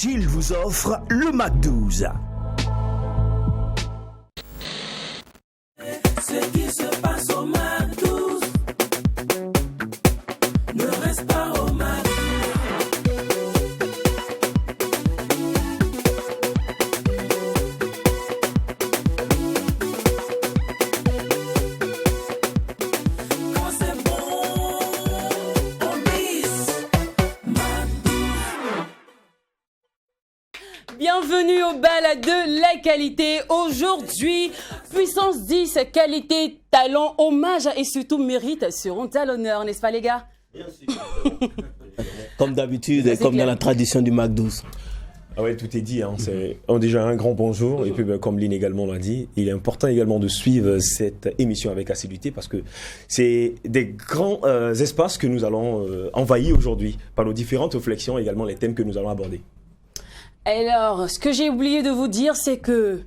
Gilles vous offre le Mac 12. Ce qui se passe au Mac 12 ne reste pas au Mac 12. Quand c'est bon, on mise Mac 12. Bienvenue au bal de la qualité. Aujourd'hui, puissance 10, qualité, talent, hommage et surtout mérite seront à l'honneur, n'est-ce pas les gars? Bien sûr. Comme d'habitude, comme clair. dans la tradition du Mac 12. Ah ouais, tout est dit. Déjà un grand bonjour. Et puis, comme Lynn également l'a dit, il est important également de suivre cette émission avec assiduité parce que c'est des grands espaces que nous allons envahir aujourd'hui par nos différentes réflexions et également les thèmes que nous allons aborder. Alors, ce que j'ai oublié de vous dire, c'est que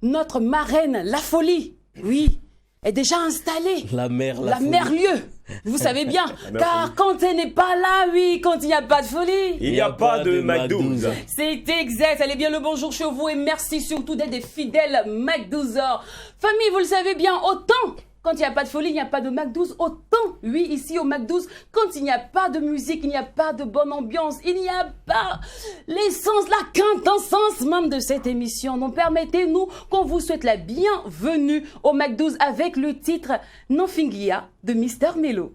notre marraine, la folie, oui, est déjà installée. La mère Lieu. Vous savez bien, car quand elle n'est pas là, oui, quand il n'y a pas de folie. Il n'y a pas de Mac 12. C'est exact. Allez bien le bonjour chez vous et merci surtout d'être des fidèles Mac 12. Famille, vous le savez bien, autant quand il n'y a pas de folie, il n'y a pas de Mac 12. Autant, oui, ici au Mac 12, quand il n'y a pas de musique, il n'y a pas de bonne ambiance, il n'y a pas l'essence, la quintessence même de cette émission. Donc permettez-nous qu'on vous souhaite la bienvenue au Mac 12 avec le titre Nonfingia de Mr Melo.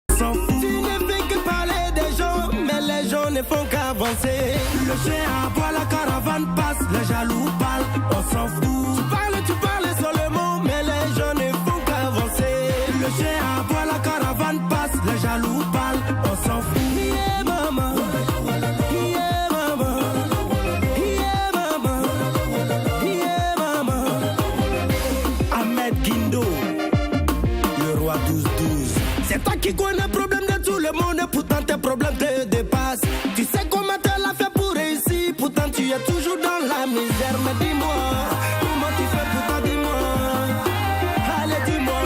Tu ne fais que parler des gens, mais les gens ne font qu'avancer. Le chien aboie, la caravane passe, les jaloux parlent, on s'en fout. Tu parles seulement, mais les gens ne font qu'avancer. Le chien aboie, la caravane passe, les jaloux parlent, on s'en fout. Yeah, maman. Yeah, maman. Yeah, maman. Yeah, maman. Ahmed Guindo, le roi 12-12. C'est toi qui connais le problème de tout le monde, pourtant tes problèmes te dépassent. Tu sais comment tu l'as fait pour réussir, pourtant tu es toujours dans la misère. Mais dis-moi, comment tu fais pour toi, dis-moi. Allez, dis-moi,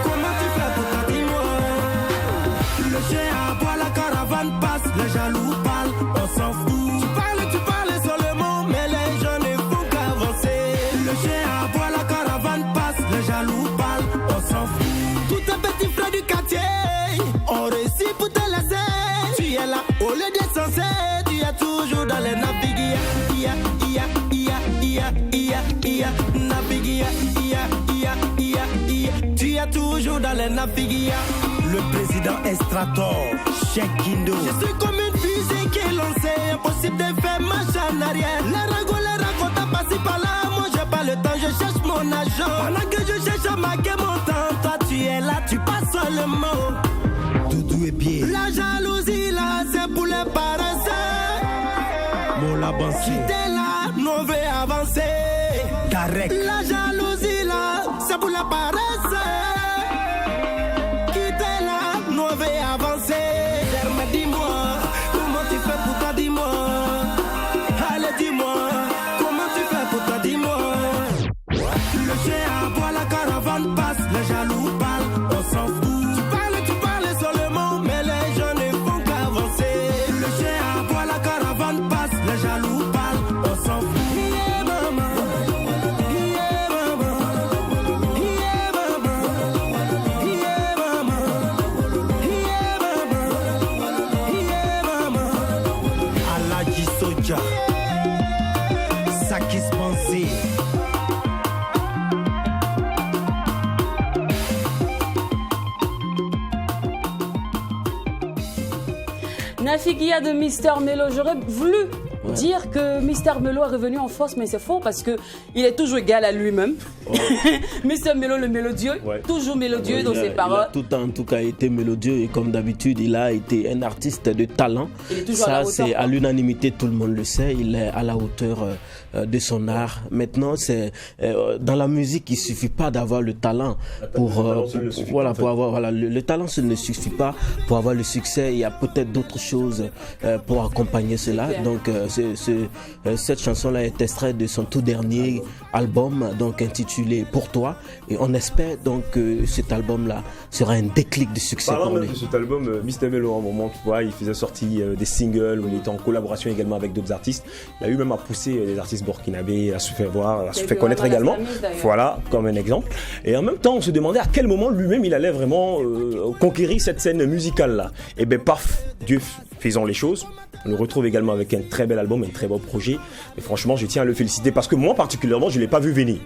comment tu fais pour toi, dis-moi. Le chien aboie, la caravane passe, les jaloux parlent, on s'en fout. Tu parles seulement, mais les gens ne font qu'avancer. Le chien aboie, la caravane passe, les jaloux parlent, on s'en fout. Tous tes petits frères du quartier ont réussi pour te laisser. Tu es là au lieu d'être censé, tu es toujours dans les navigues. Tu es toujours dans les navigues. Le président Estrator, Cheikh Guindo. Je suis comme une fusée qui est lancée, impossible de faire marche en arrière. Les ragots, les racontent par-ci par-là. Moi j'ai pas le temps, je cherche mon agent. Pendant que je cherche à marquer mon temps, toi tu es là, tu passes seulement. Doudou et pied. La jalousie là, c'est pour les paresseux. Mon labanci. Qui t'es là, nous veut avancer. Direct. La jalousie là, c'est pour les paresseux. Qui t'es là, nous veut avancer. Mais dis-moi, comment tu fais pour toi, dis-moi. Allez, dis-moi, comment tu fais pour toi, dis-moi. Le chien aboie, la caravane passe, les jaloux parlent, on s'en fout. Tu parles seulement, mais les gens ne font qu'avancer. Le chien aboie, la caravane passe, les jaloux parlent, on s'en fout. Yeah, maman. Yeah, maman. Yeah, maman. Yeah, maman. Yeah, maman. Yeah, maman. Alaji Soja. Sakis Pensé. Nafiguia de Mr Melo, j'aurais voulu dire que Mr Melo est revenu en force, mais c'est faux parce que il est toujours égal à lui-même. Mr Melo le mélodieux, toujours mélodieux dans ses paroles. Il a tout en tout cas été mélodieux et comme d'habitude, il a été un artiste de talent. Il est toujours à la hauteur, c'est à l'unanimité, tout le monde le sait. Il est à la hauteur de son art. Maintenant, c'est dans la musique, il suffit pas d'avoir le talent pour avoir le talent, ce ne suffit pas pour avoir le succès. Il y a peut-être d'autres choses pour accompagner cela. Donc, cette chanson-là est extraite de son tout dernier album, donc intitulé Pour toi. Et on espère donc que cet album-là sera un déclic de succès Parlant pour même lui. de cet album, Mr. Melo, à un moment, tu vois, il faisait sortir des singles, où il était en collaboration également avec d'autres artistes. Il a eu même à pousser des artistes burkinabés à se faire voir, à se faire connaître également. Voilà, comme un exemple. Et en même temps, on se demandait à quel moment lui-même il allait vraiment conquérir cette scène musicale-là. Et bien, paf, Dieu faisant les choses. On le retrouve également avec un très bel album, un très beau projet. Et franchement, je tiens à le féliciter parce que moi, particulièrement, je ne l'ai pas vu venir.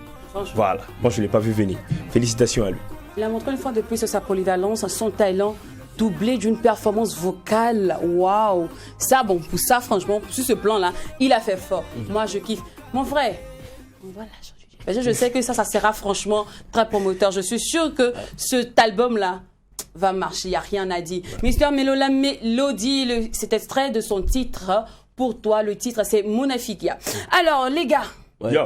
Voilà, moi, je ne l'ai pas vu venir. Félicitations à lui. Il a montré une fois de plus sa polyvalence, son talent, doublé d'une performance vocale. Waouh! Ça, bon, pour ça, franchement, sur ce plan-là, il a fait fort. Moi, je kiffe. Mon frère, voilà, je sais que ça sera franchement très promoteur. Je suis sûre que cet album-là va marcher, il n'y a rien à dire. Mr. Melo, la mélodie, cet extrait de son titre, pour toi, le titre, c'est Monafikia. Alors, les gars, Ouais. Yo.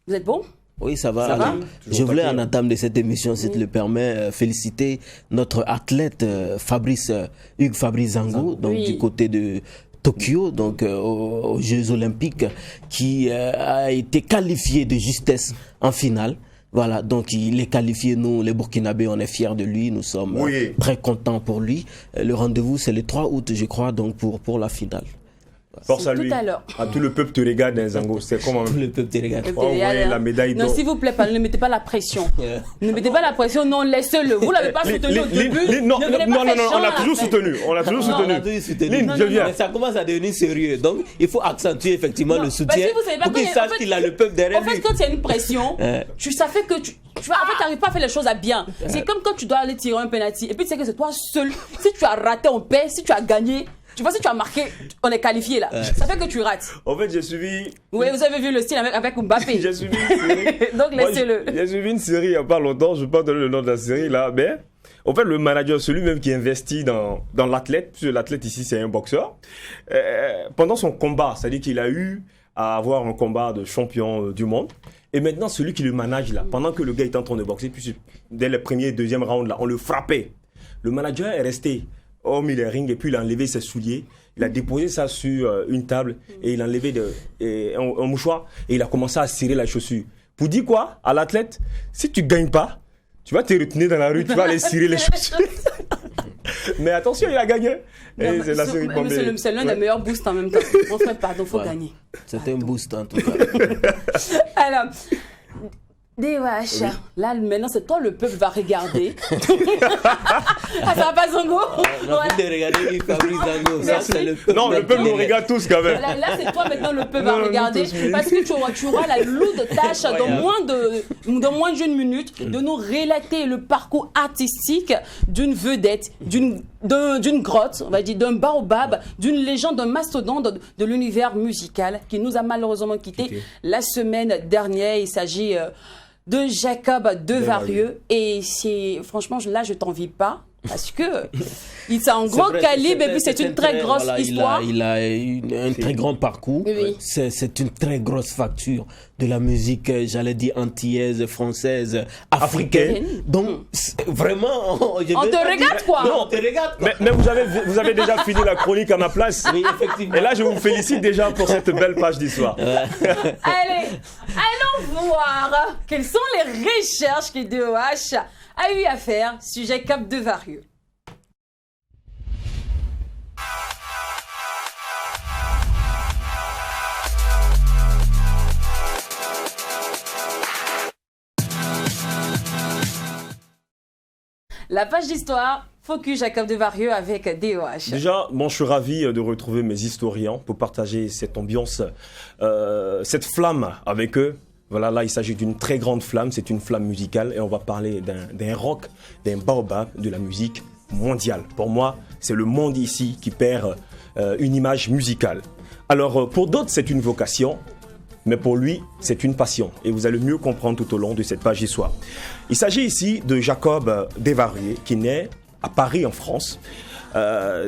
vous êtes bons? Oui, ça va. Ça va? Je voulais, en entame de cette émission, si tu le permets, féliciter notre athlète Hugues Fabrice Zango, donc Oui. du côté de Tokyo, donc aux Jeux Olympiques, qui a été qualifié de justesse en finale. Voilà, donc il est qualifié, nous les Burkinabés, on est fiers de lui, nous sommes très contents pour lui. Le rendez-vous, c'est le 3 août, je crois, donc pour la finale. Force à Tout lui. à l'heure. À tout le peuple te regarde dans Zango. C'est comment Tout le peuple te regarde. Oh, ouais, la médaille Non, d'or. s'il vous plaît, ne mettez pas la pression. Ne mettez pas la pression, non, laissez-le. Vous ne l'avez pas soutenu au début. Non, ne venez pas non, faire on l'a chiant toujours à la fin. soutenu. On l'a toujours Non, on soutenu. a toujours soutenu. Lynn, Non, je non, viens. Mais ça commence à devenir sérieux. Donc, il faut accentuer effectivement Non, le soutien parce que vous savez pas pour qu'il quand- sache en fait, qu'il a le peuple derrière En fait, lui. quand il y a une pression, ça fait que tu vois, en fait, tu n'arrives pas à faire les choses à bien. C'est comme quand tu dois aller tirer un penalty. Et puis, tu sais que c'est toi seul. Si tu as raté, on perd. Si tu as gagné, tu vois, si tu as marqué, on est qualifié là. Ça fait que tu rates. En fait, j'ai suivi. Oui, vous avez vu le style avec Mbappé. J'ai suivi une série. Donc, Moi, laissez-le. J'ai suivi une série il n'y a pas longtemps. Je ne vais pas donner le nom de la série là. Mais en fait, le manager, celui même qui investit dans l'athlète, puisque l'athlète ici, c'est un boxeur, pendant son combat, c'est-à-dire qu'il a eu à avoir un combat de champion du monde. Et maintenant, celui qui le manage là, pendant que le gars est en train de boxer, puis dès le premier et deuxième round là, on le frappait. Le manager est resté au milieu des rings et puis il a enlevé ses souliers. Il a déposé ça sur une table et il a enlevé un mouchoir et il a commencé à cirer la chaussure. Pour dire quoi à l'athlète? Si tu gagnes pas, tu vas te retenir dans la rue, tu vas aller cirer les chaussures. Mais attention, il a gagné. Et c'est la série Bombay. C'est l'un des meilleurs boosts en même temps. Mon frère, pardon, faut gagner. C'était un boost en tout cas. Alors, DOH, là maintenant c'est toi le peuple va regarder. Ah, ça va pas Zango? On a envie de regarder Hugues Fabrice Zango. Ça, c'est le peuple. Non, le peuple nous regarde tous quand même. Là, c'est toi maintenant le peuple Non, va nous regarder tous, oui. parce que tu auras la lourde tâche dans moins d'une minute de nous relater le parcours artistique d'une vedette, d'une grotte, on va dire, d'un baobab, d'une légende, d'un mastodonte de l'univers musical qui nous a malheureusement quittés la semaine dernière. Il s'agit de Jacob Devarieux et c'est franchement là je t'envie pas parce que c'est un gros calibre et puis c'est une très grosse histoire. Il a un très grand parcours. Oui. C'est une très grosse facture de la musique, j'allais dire antillaise, française, africaine. Donc vraiment, On te regarde quoi? Non, on te regarde quoi. Mais vous avez déjà fini la chronique à ma place. Oui, effectivement. Et là, je vous félicite déjà pour cette belle page d'histoire. Allez, allons voir quelles sont les recherches que DOH a eu à faire sur Jacob Devarieux. La page d'histoire, focus Jacob Devarieux avec DOH. Déjà, moi, je suis ravi de retrouver mes historiens pour partager cette ambiance, cette flamme avec eux. Voilà, là, il s'agit d'une très grande flamme, c'est une flamme musicale et on va parler d'un rock, d'un baobab, de la musique mondiale. Pour moi, c'est le monde ici qui perd une image musicale. Alors, pour d'autres, c'est une vocation, mais pour lui, c'est une passion. Et vous allez mieux comprendre tout au long de cette page d'histoire. Il s'agit ici de Jacob Devarieux, qui naît à Paris, en France.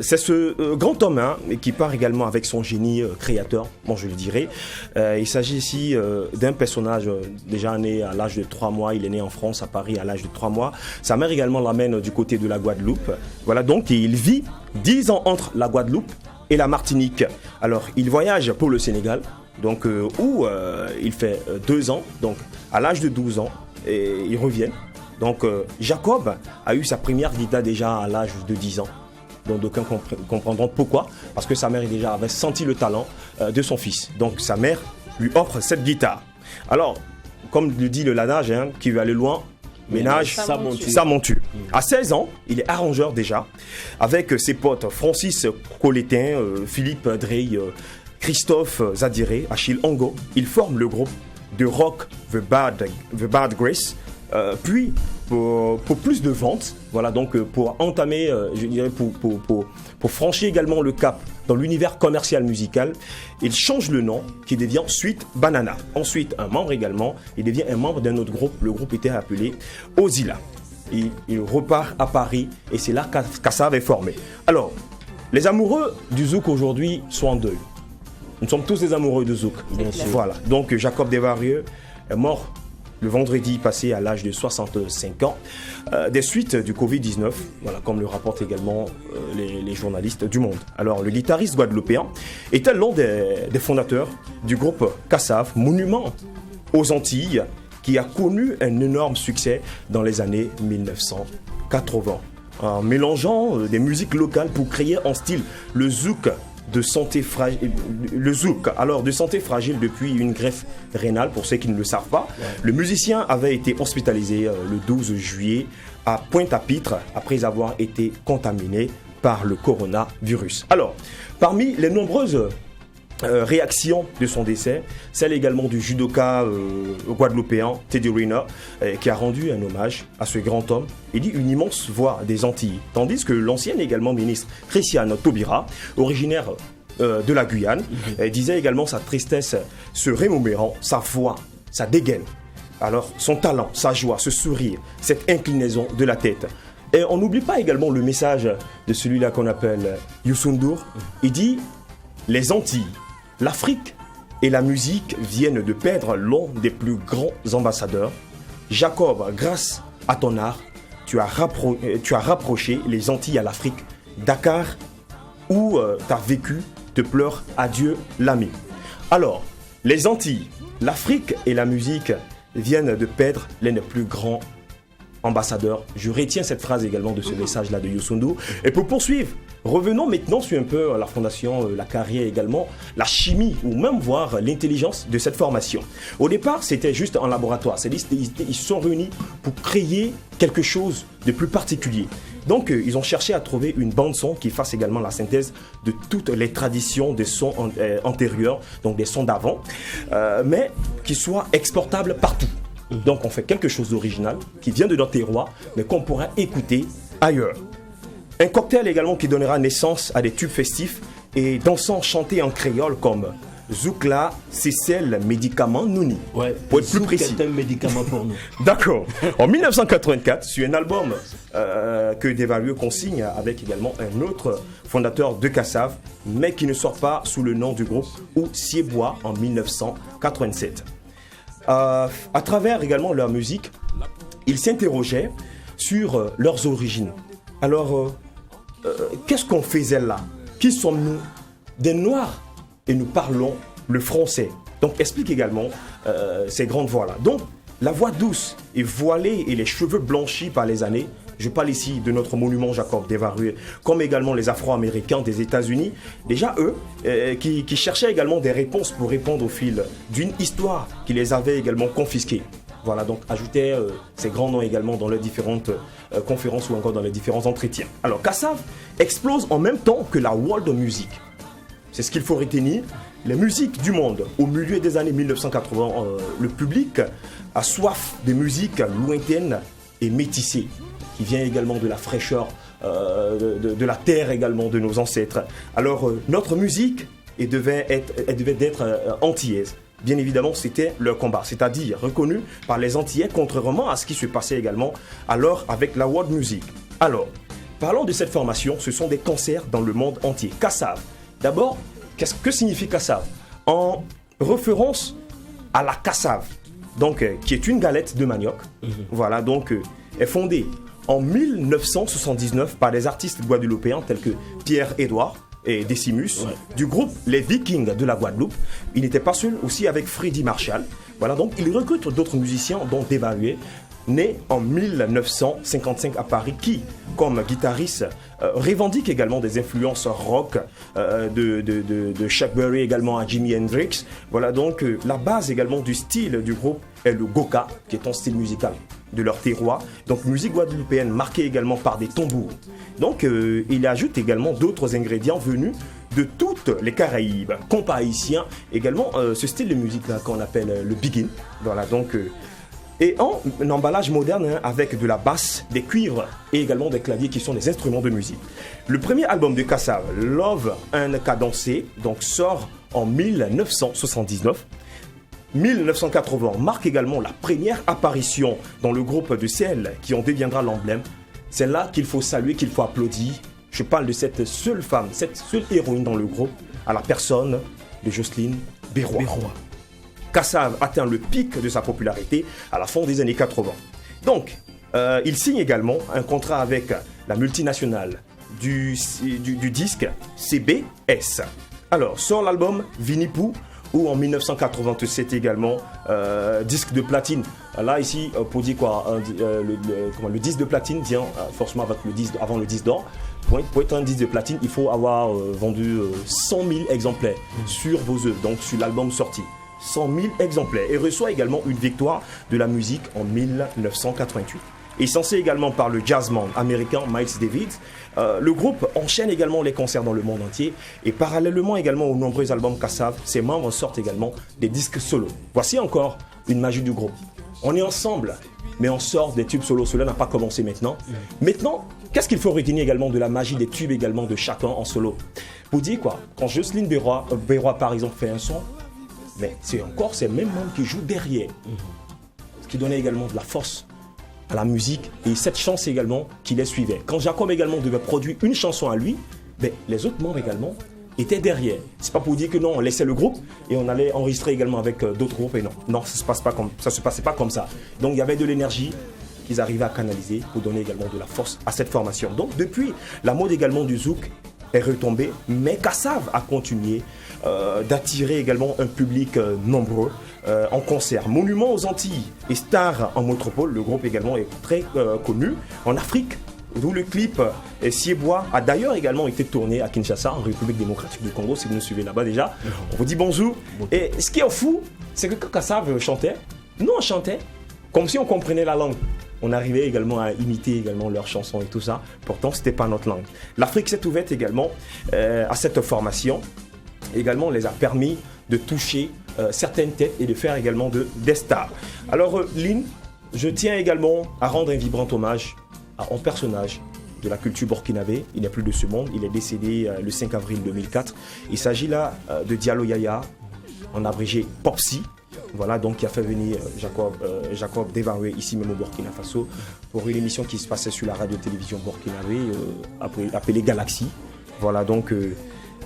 C'est ce grand homme qui part également avec son génie créateur, bon je le dirais. Il s'agit ici d'un personnage déjà né à l'âge de 3 mois, il est né en France, à Paris à l'âge de 3 mois. Sa mère également l'amène du côté de la Guadeloupe. Voilà, donc il vit 10 ans entre la Guadeloupe et la Martinique. Alors, il voyage pour le Sénégal, donc où il fait 2 ans, donc à l'âge de 12 ans, et ils reviennent. Donc, Jacob a eu sa première guitare déjà à l'âge de 10 ans. Donc, d'aucuns comprendront pourquoi. Parce que sa mère déjà avait senti le talent de son fils. Donc, sa mère lui offre cette guitare. Alors, comme le dit le l'adage, qui veut aller loin, ménage sa monture. À 16 ans, il est arrangeur déjà, avec ses potes Francis Coletin, Philippe Drey, Christophe Zadiré, Achille Ongo. Ils forment le groupe de rock The Bad Grace. Puis, pour plus de ventes, voilà, donc pour entamer, je dirais, pour franchir également le cap dans l'univers commercial musical, il change le nom qui devient Sweet Banana. Ensuite, un membre également, il devient un membre d'un autre groupe. Le groupe était appelé Ozilla. Il repart à Paris et c'est là qu'Kassav est formé. Alors, les amoureux du zouk aujourd'hui sont en deuil. Nous sommes tous des amoureux de zouk. Voilà. Donc, Jacob Desvarieux est mort le vendredi passé à l'âge de 65 ans, des suites du Covid-19, voilà, comme le rapportent également les journalistes du Monde. Alors, le guitariste guadeloupéen était l'un des fondateurs du groupe Kassav, monument aux Antilles, qui a connu un énorme succès dans les années 1980. En mélangeant des musiques locales pour créer en style le zouk, de santé fragile, le zouk, alors de santé fragile depuis une greffe rénale, pour ceux qui ne le savent pas. Ouais. Le musicien avait été hospitalisé le 12 juillet à Pointe-à-Pitre après avoir été contaminé par le coronavirus. Alors, parmi les nombreuses réaction de son décès, celle également du judoka guadeloupéen Teddy Riner, qui a rendu un hommage à ce grand homme. Il dit une immense voix des Antilles, tandis que l'ancienne également ministre Christiane Taubira, originaire de la Guyane, disait également sa tristesse se rémomérant, sa voix, sa dégaine. Alors son talent, sa joie, ce sourire, cette inclinaison de la tête. Et on n'oublie pas également le message de celui-là qu'on appelle Youssou N'Dour. Il dit les Antilles, l'Afrique et la musique viennent de perdre l'un des plus grands ambassadeurs. Jacob, grâce à ton art, tu as rapproché les Antilles à l'Afrique. Dakar, où tu as vécu, te pleure adieu l'ami. Alors, les Antilles, l'Afrique et la musique viennent de perdre l'un des plus grands ambassadeurs. Je retiens cette phrase également de ce message-là de Youssou N'Dour. Et pour poursuivre, revenons maintenant sur un peu la fondation, la carrière également, la chimie ou même voir l'intelligence de cette formation. Au départ, c'était juste un laboratoire. C'est-à-dire ils se sont réunis pour créer quelque chose de plus particulier. Donc, ils ont cherché à trouver une bande-son qui fasse également la synthèse de toutes les traditions des sons antérieurs, donc des sons d'avant, mais qui soit exportable partout. Donc, on fait quelque chose d'original qui vient de notre terroir, mais qu'on pourra écouter ailleurs. Un cocktail également qui donnera naissance à des tubes festifs et dansants chantés en créole comme Zoukla, Cécile, médicament, Nouni. Ouais, pour être plus précis. C'est un médicament pour nous. D'accord. En 1984, sur un album que Desvarieux consigne avec également un autre fondateur de Kassav, mais qui ne sort pas sous le nom du groupe, ou Siebois en 1987. À travers également leur musique, ils s'interrogeaient sur leurs origines. Alors, qu'est-ce qu'on faisait là? Qui sommes-nous? Des Noirs. Et nous parlons le français. Donc, explique également ces grandes voix-là. Donc, la voix douce et voilée et les cheveux blanchis par les années, je parle ici de notre monument Jacob Desvarieux, comme également les Afro-Américains des États-Unis, déjà eux, qui cherchaient également des réponses pour répondre au fil d'une histoire qui les avait également confisquées. Voilà, donc ajoutez ces grands noms également dans les différentes conférences ou encore dans les différents entretiens. Alors, Kassav explose en même temps que la world music. C'est ce qu'il faut retenir. Les musiques du monde, au milieu des années 1980, le public a soif de musique lointaine et métissée, qui vient également de la fraîcheur de la terre également de nos ancêtres. Alors, notre musique devait être antillaise. Bien évidemment, c'était leur combat, c'est-à-dire reconnu par les Antillais, contrairement à ce qui se passait également alors avec la world music. Alors, parlons de cette formation, ce sont des concerts dans le monde entier. Kassav. D'abord, que signifie Kassav? En référence à la cassave, donc qui est une galette de manioc. Voilà, donc est fondée en 1979 par des artistes guadeloupéens tels que Pierre Édouard et Decimus, du groupe Les Vikings de la Guadeloupe. Il n'était pas seul, aussi avec Freddy Marshall. Voilà, donc il recrute d'autres musiciens, dont Devalué, né en 1955 à Paris, qui, comme guitariste, revendique également des influences rock de Chuck Berry également à Jimi Hendrix. Voilà donc la base également du style du groupe est le goka, qui est un style musical de leur terroir. Donc musique guadeloupéenne marquée également par des tambours. Donc il ajoute également d'autres ingrédients venus de toutes les Caraïbes, compas haïtiens, également ce style de musique là qu'on appelle le biguine. Voilà donc et un emballage moderne avec de la basse, des cuivres et également des claviers qui sont des instruments de musique. Le premier album de Kassav, Love un cadencé, donc sort en 1979. 1980 marque également la première apparition dans le groupe de celles qui en deviendra l'emblème. C'est là qu'il faut saluer, qu'il faut applaudir. Je parle de cette seule femme, cette seule héroïne dans le groupe, à la personne de Jocelyne Berroy. Kassav atteint le pic de sa popularité à la fin des années 80. Donc, il signe également un contrat avec la multinationale du disque CBS. Alors, sort l'album Vinipou, ou en 1987 également, disque de platine. Là, ici, pour dire quoi, le disque de platine vient forcément avant le disque d'or. Pour être un disque de platine, il faut avoir vendu 100 000 exemplaires sur vos œuvres, donc sur l'album sorti. 100 000 exemplaires et reçoit également une victoire de la musique en 1988. Essentiel également par le jazzman américain Miles Davis, le groupe enchaîne également les concerts dans le monde entier et parallèlement également aux nombreux albums Kassav, ses membres sortent également des disques solo. Voici encore une magie du groupe. On est ensemble, mais on sort des tubes solo. Cela n'a pas commencé maintenant. Maintenant, qu'est-ce qu'il faut retenir également de la magie des tubes également de chacun en solo? Pour dire quoi, quand Jocelyne Berroy par exemple fait un son, mais c'est encore ces mêmes membres qui jouent derrière, ce qui donnait également de la force à la musique et cette chance également qui les suivait. Quand Jacob également devait produire une chanson à lui, ben, les autres membres également étaient derrière. C'est pas pour dire que non, on laissait le groupe et on allait enregistrer également avec d'autres groupes et non, ça se passait pas comme ça. Donc il y avait de l'énergie qu'ils arrivaient à canaliser pour donner également de la force à cette formation. Donc depuis, la mode également du zouk est retombée, mais Kassav a continué d'attirer également un public nombreux en concert. Monument aux Antilles et star en métropole, le groupe également est très connu en Afrique, d'où le clip Siebois a d'ailleurs également été tourné à Kinshasa, en République démocratique du Congo. Si vous nous suivez là-bas déjà, on vous dit bonjour. Et ce qui est fou, c'est que quand Kassav chantait, nous on chantait comme si on comprenait la langue. On arrivait également à imiter également leurs chansons et tout ça. Pourtant, ce n'était pas notre langue. L'Afrique s'est ouverte également à cette formation. Également, les a permis de toucher certaines têtes et de faire également des stars. Alors, Lynn, je tiens également à rendre un vibrant hommage à un personnage de la culture burkinabé. Il n'est plus de ce monde. Il est décédé le 5 avril 2004. Il s'agit là de Diallo Yaya, en abrégé Popsi. Voilà, donc qui a fait venir Jacob Devalué ici même au Burkina Faso pour une émission qui se passait sur la radio-télévision burkinabé appelée Galaxy. Voilà, donc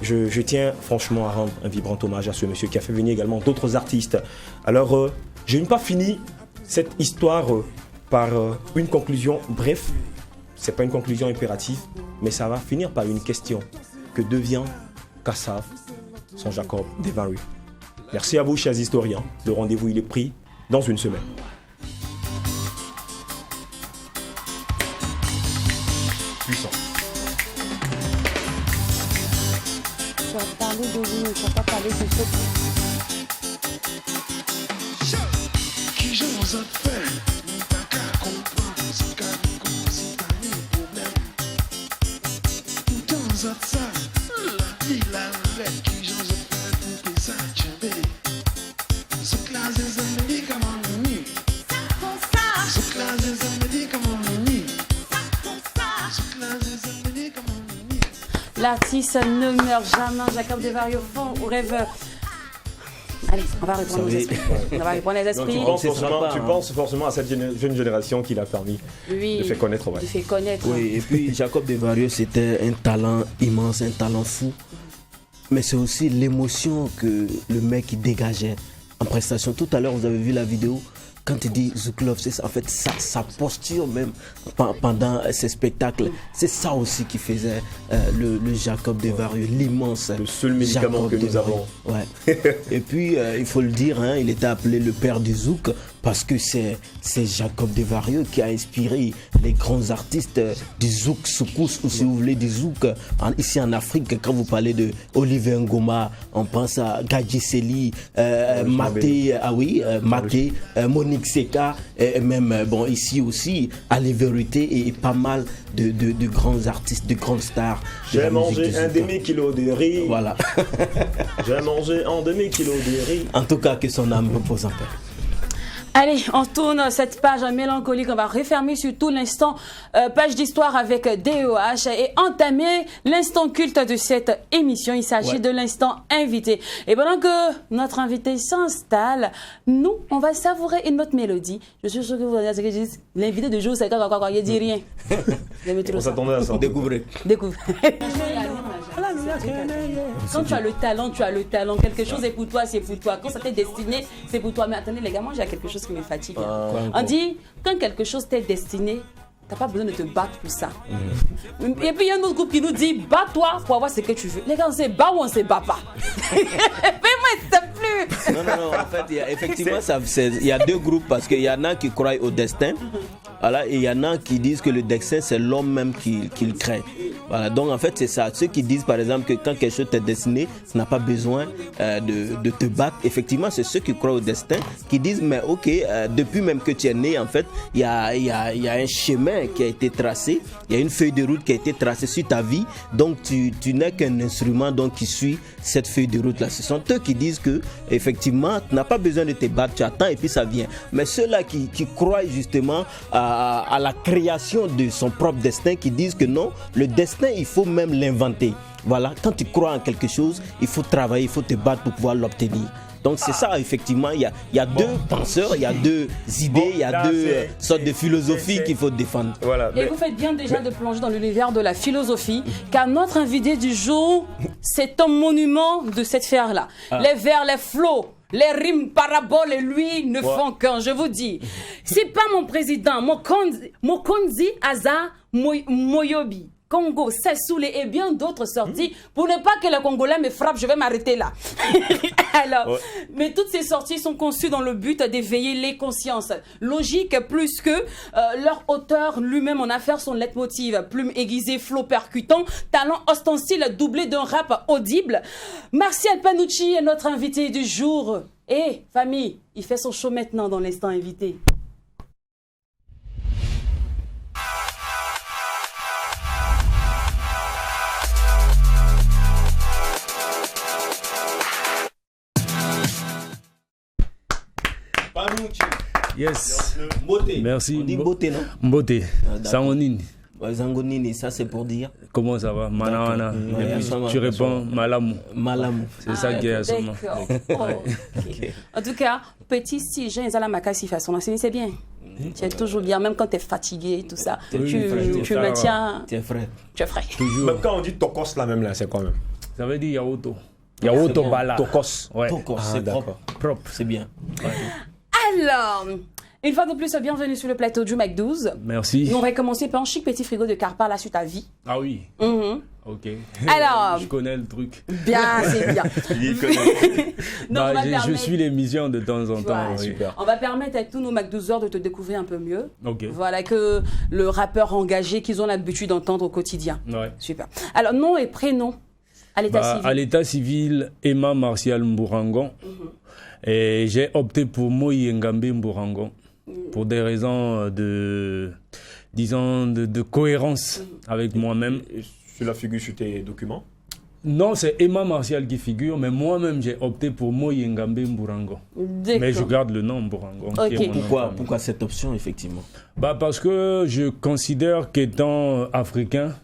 je tiens franchement à rendre un vibrant hommage à ce monsieur qui a fait venir également d'autres artistes. Alors, je n'ai pas fini cette histoire par une conclusion. Bref, c'est pas une conclusion impérative, mais ça va finir par une question. Que devient Kassav sans Jacob Devalué? Merci à vous, chers historiens. Le rendez-vous, il est pris dans une semaine. Puissant. Tu vas parler de lui, tu vas pas parler de ce Qui j'ose faire, pas qu'à comprendre ce qu'a dit, pas problème. Dans ça, la vie, la rêve, qui j'ose faire pour que ça tue. Ce classe des amis comme on dit. Ce classe des amis comme on dit. Ce classe des amis comme on dit. L'artiste ne meurt jamais. Jacob Devalué au rêve. Allez, on va répondre aux esprits. On va répondre les esprits. Tu penses forcément à cette jeune génération qui l'a permis de faire connaître. Ouais. De faire connaître. Oui, et puis Jacob Devalué, c'était un talent immense, un talent fou. Mais c'est aussi l'émotion que le mec il dégageait en prestation. Tout à l'heure, vous avez vu la vidéo quand il dit Zouk Love, c'est ça, en fait sa posture même pendant ces spectacles, c'est ça aussi qui faisait le Jacob Desvarieux, l'immense. Le seul médicament que nous avons. Ouais. Et puis il faut le dire, hein, il était appelé le père du Zouk parce que c'est Jacob Desvarieux qui a inspiré les grands artistes du Zouk Soukous, ou si vous voulez du Zouk ici en Afrique. Quand vous parlez de Olivier Ngoma, on pense à Gadji Seli, Maté, Maté, Monique Seka, et même bon ici aussi Ali Vérité et pas mal de grands artistes, de grandes stars. J'ai mangé un demi-kilo de riz. Voilà. J'ai mangé un demi-kilo de riz. En tout cas, que son âme repose en paix. Allez, on tourne cette page mélancolique. On va refermer sur tout l'instant page d'histoire avec DOH et entamer l'instant culte de cette émission. Il s'agit de l'instant invité. Et pendant que notre invité s'installe, nous, on va savourer une autre mélodie. Je suis sûr que vous allez dire ce que je dis. L'invité de jour, c'est quoi. Il dit rien. On s'attendait à ça. Découvrez. Quand tu as le talent, tu as le talent. Quelque chose est pour toi, c'est pour toi. Quand ça t'est destiné, c'est pour toi. Mais attendez les gars, moi j'ai quelque chose qui me fatigue. On dit, quand quelque chose t'est destiné, t'as pas besoin de te battre pour ça. Et puis il y a un autre groupe qui nous dit, bats-toi pour avoir ce que tu veux. Les gars, on se bat ou on se bat pas? Fais-moi ça plus. Non, en fait, effectivement, il y a deux groupes parce qu'il y en a qui croient au destin. Voilà, et il y en a qui disent que le destin, c'est l'homme même qui le crée. Voilà, donc en fait, c'est ça. Ceux qui disent, par exemple, que quand quelque chose t'est destiné, tu n'as pas besoin de te battre. Effectivement, c'est ceux qui croient au destin qui disent, mais ok, depuis même que tu es né, en fait, il y a un chemin qui a été tracé, il y a une feuille de route qui a été tracée sur ta vie. Donc, tu n'es qu'un instrument donc, qui suit cette feuille de route-là. Ce sont eux qui disent que, effectivement, tu n'as pas besoin de te battre, tu attends et puis ça vient. Mais ceux-là qui croient justement à la création de son propre destin, qui disent que non, le destin, il faut même l'inventer. Voilà, quand tu crois en quelque chose, il faut travailler, il faut te battre pour pouvoir l'obtenir. Donc c'est ça, effectivement, il y a deux penseurs, il y a deux idées, il y a deux sortes de philosophies qu'il faut défendre. Voilà, et vous faites bien déjà de plonger dans l'univers de la philosophie, car notre invité du jour, c'est un monument de cette sphère-là. Les vers, les flots, les rimes, paraboles, et lui ne font qu'un, je vous dis. C'est pas mon président, Mokonzi Aza Moyobi. Congo, Sessoulé et bien d'autres sorties. Pour ne pas que les Congolais me frappent, je vais m'arrêter là. Alors, mais toutes ces sorties sont conçues dans le but d'éveiller les consciences. Logique plus que leur auteur lui-même en a fait son leitmotiv. Plume aiguisée, flow percutant, talent ostensible doublé d'un rap audible. Martial Panucci est notre invité du jour. Et famille, il fait son show maintenant dans l'instant invité. Yes. Beauté. Merci. On dit beauté, non? Beauté. Sangonini. Zangonini, ça c'est pour dire. Comment ça va? Manawana. Et puis tu réponds Malamu. Malamu. C'est ça qui est à ce moment. Okay. En tout cas, petit si Jean Ezala Makasi façon, c'est bien. Tu es toujours bien, même quand tu es fatigué, tout ça. Tu me tiens. Tu es frais. Tu es frais. Toujours. Même quand on dit tokos là même là, c'est quoi même? Ça veut dire Yaoto. Yaoto Bala. Tokos. Ouais. Tokos, c'est propre. Propre. C'est bien. Ouais. Alors, une fois de plus, bienvenue sur le plateau du Mac 12. Merci. Nous, on va commencer par un chic petit frigo de Carpa là sur ta vie. Ah oui. Ok. Alors, je connais le truc. Bien, c'est bien. Non, je suis l'émission de temps en temps. Ouais, super. On va permettre à tous nos Mac 12 heures de te découvrir un peu mieux. Ok. Voilà, que le rappeur engagé qu'ils ont l'habitude d'entendre au quotidien. Ouais. Super. Alors, nom et prénom à l'état civil. À l'état civil, Emma Martial Mbourangon. Et j'ai opté pour Moïse Ngambe Mbourangon pour des raisons de cohérence avec moi-même. Cela figure sur tes documents? Non, c'est Emma Martial qui figure, mais moi-même j'ai opté pour Moïse Ngambe Mbourangon. Mais je garde le nom Mbourangon. Okay. Pourquoi cette option, effectivement? Parce que je considère qu'étant africain,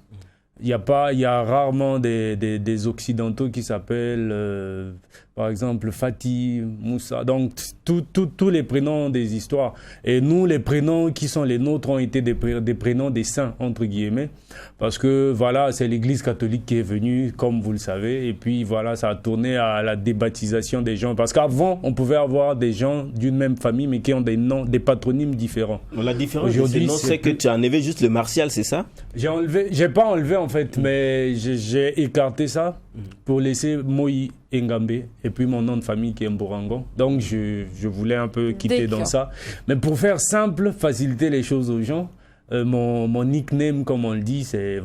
Il y a rarement des Occidentaux qui s'appellent, par exemple, Fatih, Moussa. Donc, tous les prénoms des histoires. Et nous, les prénoms qui sont les nôtres ont été des prénoms des saints, entre guillemets. Parce que, voilà, c'est l'Église catholique qui est venue, comme vous le savez. Et puis, voilà, ça a tourné à la débaptisation des gens. Parce qu'avant, on pouvait avoir des gens d'une même famille, mais qui ont des noms, des patronymes différents. La différence aujourd'hui, c'est que tu as enlevé juste le Martial, c'est ça? J'ai pas enlevé en fait, mais j'ai écarté ça pour laisser Moï Ngambe et puis mon nom de famille qui est Mburangon. Donc je voulais un peu quitter dans ça. Mais pour faire simple, faciliter les choses aux gens, mon nickname, comme on le dit, c'est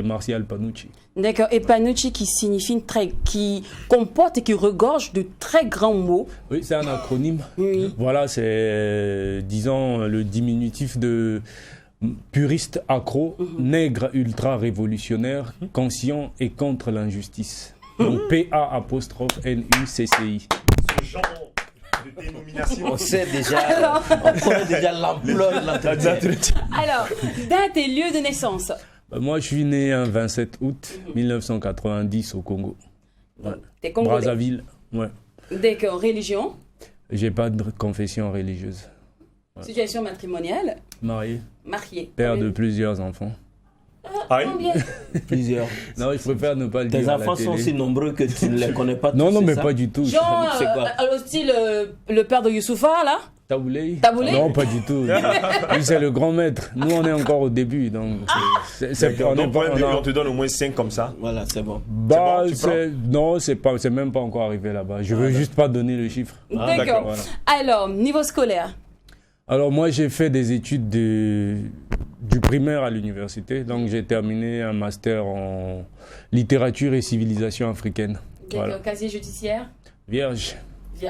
Martial Panucci. D'accord. Et Panucci qui signifie qui comporte et qui regorge de très grands mots. Oui, c'est un acronyme. Oui. Voilà, c'est disons le diminutif de puriste accro, nègre ultra révolutionnaire, conscient et contre l'injustice. Donc PA''NUCCI. Ce genre de dénomination. On sait déjà, on connaît déjà l'ampleur de l'entretien. Alors, date et lieu de naissance. Moi, je suis né un 27 août 1990 au Congo. Ouais. T'es congolais. Brazzaville. Ouais. D'accord. Religion. J'ai pas de confession religieuse. Ouais. Situation matrimoniale. Marié. Père de plusieurs enfants. Combien? Plusieurs. Non, je préfère ne pas le dire. Tes enfants sont aussi nombreux que tu ne les connais pas tous. Non, mais ça? pas du tout. Genre, au style, le père de Youssoufa, là. Taboulé? Non, pas du tout. Lui, c'est le grand maître. Nous, on est encore au début. Donc, on te donne au moins 5 comme ça. Voilà, c'est bon. Non, c'est même pas encore arrivé là-bas. Je veux juste pas donner le chiffre. D'accord. Voilà. Alors, niveau scolaire. Alors, moi, j'ai fait des études du primaire à l'université. Donc, j'ai terminé un master en littérature et civilisation africaine. D'accord. Voilà. Casier judiciaire? Vierge.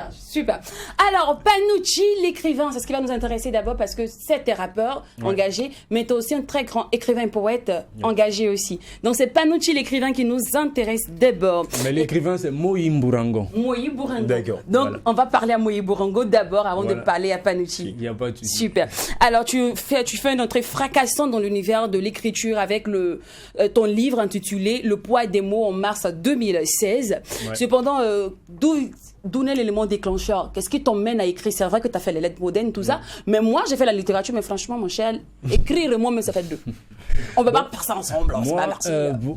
Super. Alors, Panucci, l'écrivain, c'est ce qui va nous intéresser d'abord parce que c'est un rappeur engagé, mais tu es aussi un très grand écrivain et poète engagé aussi. Donc, c'est Panucci, l'écrivain, qui nous intéresse d'abord. Mais l'écrivain, c'est Moï Mburango. Moï Mburango. D'accord. Donc, on va parler à Moï Mburango d'abord avant de parler à Panucci. Il n'y a pas de souci. Super. Alors, tu fais une entrée fracassante dans l'univers de l'écriture avec ton livre intitulé Le poids des mots en mars 2016. Ouais. Cependant, d'où est l'élément déclencheur? Qu'est-ce qui t'emmène à écrire? C'est vrai que tu as fait les lettres modernes, tout ça, mais moi j'ai fait la littérature, mais franchement, mon cher, écrire moi-même, ça fait deux. On ne peut pas faire ça ensemble, c'est pas parti.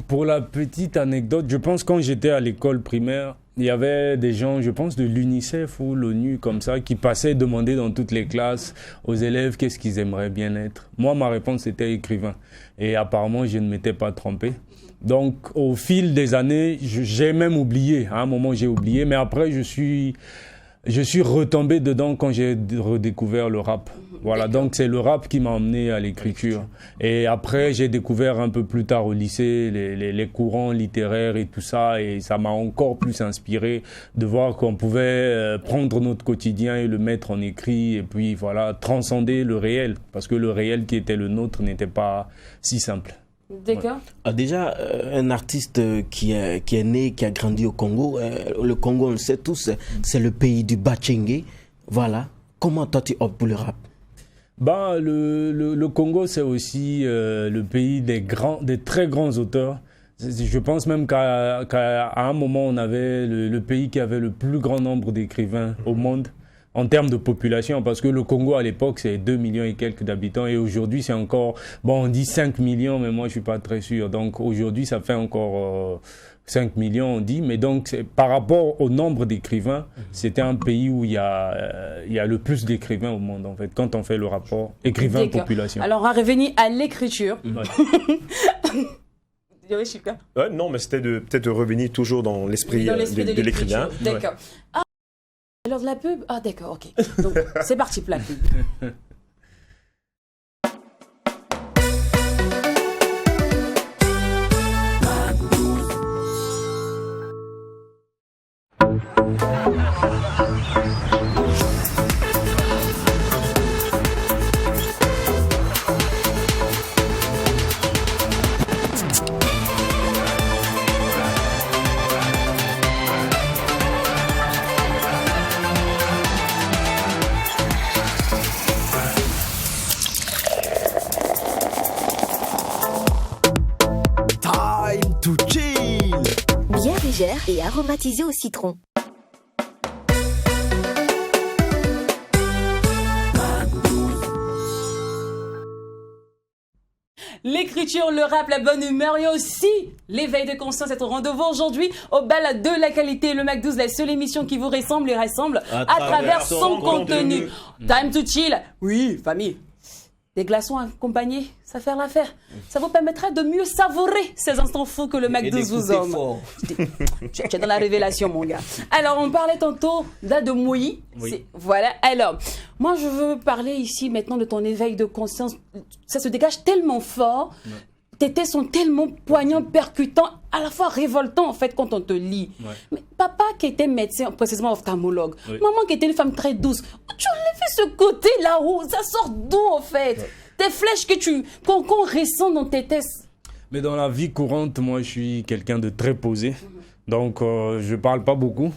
Pour la petite anecdote, je pense quand j'étais à l'école primaire, il y avait des gens, je pense de l'UNICEF ou l'ONU comme ça, qui passaient demander dans toutes les classes aux élèves qu'est-ce qu'ils aimeraient bien être. Moi, ma réponse était écrivain. Et apparemment, je ne m'étais pas trompé. Donc, au fil des années, j'ai même oublié. À un moment, j'ai oublié. Mais après, je suis retombé dedans quand j'ai redécouvert le rap. Voilà, donc c'est le rap qui m'a emmené à l'écriture. Et après, j'ai découvert un peu plus tard au lycée les courants littéraires et tout ça. Et ça m'a encore plus inspiré de voir qu'on pouvait prendre notre quotidien et le mettre en écrit. Et puis voilà, transcender le réel. Parce que le réel qui était le nôtre n'était pas si simple. D'accord. Déjà, un artiste qui est né, qui a grandi au Congo, le Congo, on le sait tous, c'est le pays du Bachengue. Voilà. Comment toi tu optes pour le rap? Le Congo, c'est aussi le pays des très grands auteurs. Je pense même qu'à un moment, on avait le pays qui avait le plus grand nombre d'écrivains au monde. En termes de population, parce que le Congo à l'époque c'est 2 millions et quelques d'habitants et aujourd'hui c'est encore, on dit 5 millions mais moi je suis pas très sûr, donc aujourd'hui ça fait encore 5 millions on dit, mais donc par rapport au nombre d'écrivains, c'était un pays où il y a le plus d'écrivains au monde en fait, quand on fait le rapport écrivain-population. Alors on va revenir à l'écriture. Non mais c'était peut-être revenir toujours dans l'esprit de l'écrivain. D'accord. Alors de la pub? Ah d'accord, ok. Donc c'est parti pour la pub. légère et aromatisée au citron. L'écriture, le rap, la bonne humeur et aussi l'éveil de conscience est au rendez-vous aujourd'hui au bal de la qualité. Le Mac 12, la seule émission qui vous ressemble et rassemble à travers son contenu. Time to chill. Oui, famille. Des glaçons accompagnés, ça fait l'affaire. Ça vous permettra de mieux savourer ces instants fous que le Mac 12 vous offre. Tu es dans la révélation, mon gars. Alors, on parlait tantôt de Moui. Oui. Voilà. Alors, moi, je veux parler ici maintenant de ton éveil de conscience. Ça se dégage tellement fort. Ouais. Tes textes sont tellement poignants, percutants, à la fois révoltants en fait quand on te lit. Ouais. Mais papa qui était médecin, précisément ophtalmologue, maman qui était une femme très douce, tu enlèves ce côté là-haut, ça sort d'où en fait? Tes flèches qu'on ressent dans tes textes. Mais dans la vie courante, moi je suis quelqu'un de très posé, donc je parle pas beaucoup.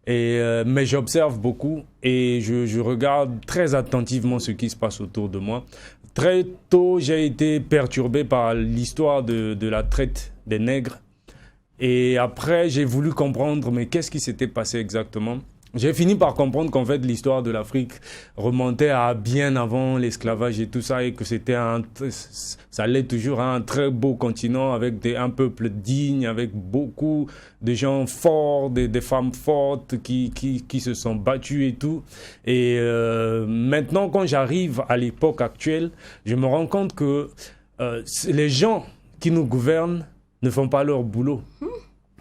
Mais j'observe beaucoup et je regarde très attentivement ce qui se passe autour de moi. Très tôt, j'ai été perturbé par l'histoire de la traite des nègres. Et après, j'ai voulu comprendre, mais qu'est-ce qui s'était passé exactement? J'ai fini par comprendre qu'en fait, l'histoire de l'Afrique remontait à bien avant l'esclavage et tout ça, et que ça allait toujours un très beau continent avec un peuple digne, avec beaucoup de gens forts, des femmes fortes qui se sont battues et tout. Et maintenant, quand j'arrive à l'époque actuelle, je me rends compte que les gens qui nous gouvernent ne font pas leur boulot.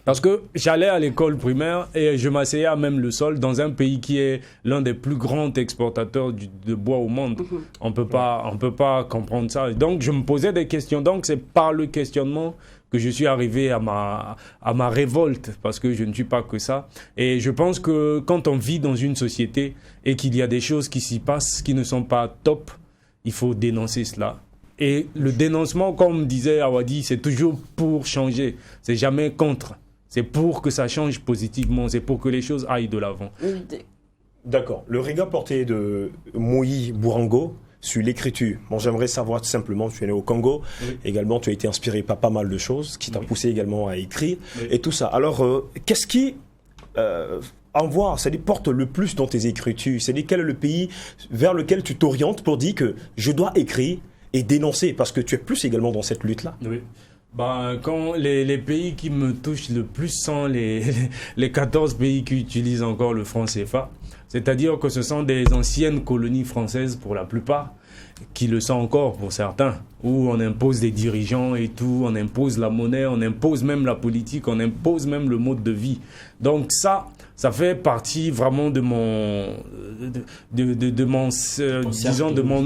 Parce que j'allais à l'école primaire et je m'asseyais à même le sol dans un pays qui est l'un des plus grands exportateurs de bois au monde. On peut pas comprendre ça. Donc, je me posais des questions. Donc, c'est par le questionnement que je suis arrivé à ma révolte, parce que je ne suis pas que ça. Et je pense que quand on vit dans une société et qu'il y a des choses qui s'y passent qui ne sont pas top, il faut dénoncer cela. Et le dénoncement, comme disait Awadi, c'est toujours pour changer. C'est jamais contre. C'est pour que ça change positivement. C'est pour que les choses aillent de l'avant. D'accord. Le regard porté de Moui Bourango sur l'écriture. Bon, j'aimerais savoir tout simplement, tu es né au Congo. Oui. Également, tu as été inspiré par pas mal de choses qui t'a poussé également à écrire et tout ça. Alors, qu'est-ce qui envoie, c'est-à-dire porte le plus dans tes écritures? C'est-à-dire quel est le pays vers lequel tu t'orientes pour dire que je dois écrire et dénoncer, parce que tu es plus également dans cette lutte-là? Oui. Quand les pays qui me touchent le plus sont les 14 pays qui utilisent encore le franc CFA, c'est-à-dire que ce sont des anciennes colonies françaises pour la plupart, qui le sont encore pour certains, où on impose des dirigeants et tout, on impose la monnaie, on impose même la politique, on impose même le mode de vie. Donc ça fait partie vraiment de mon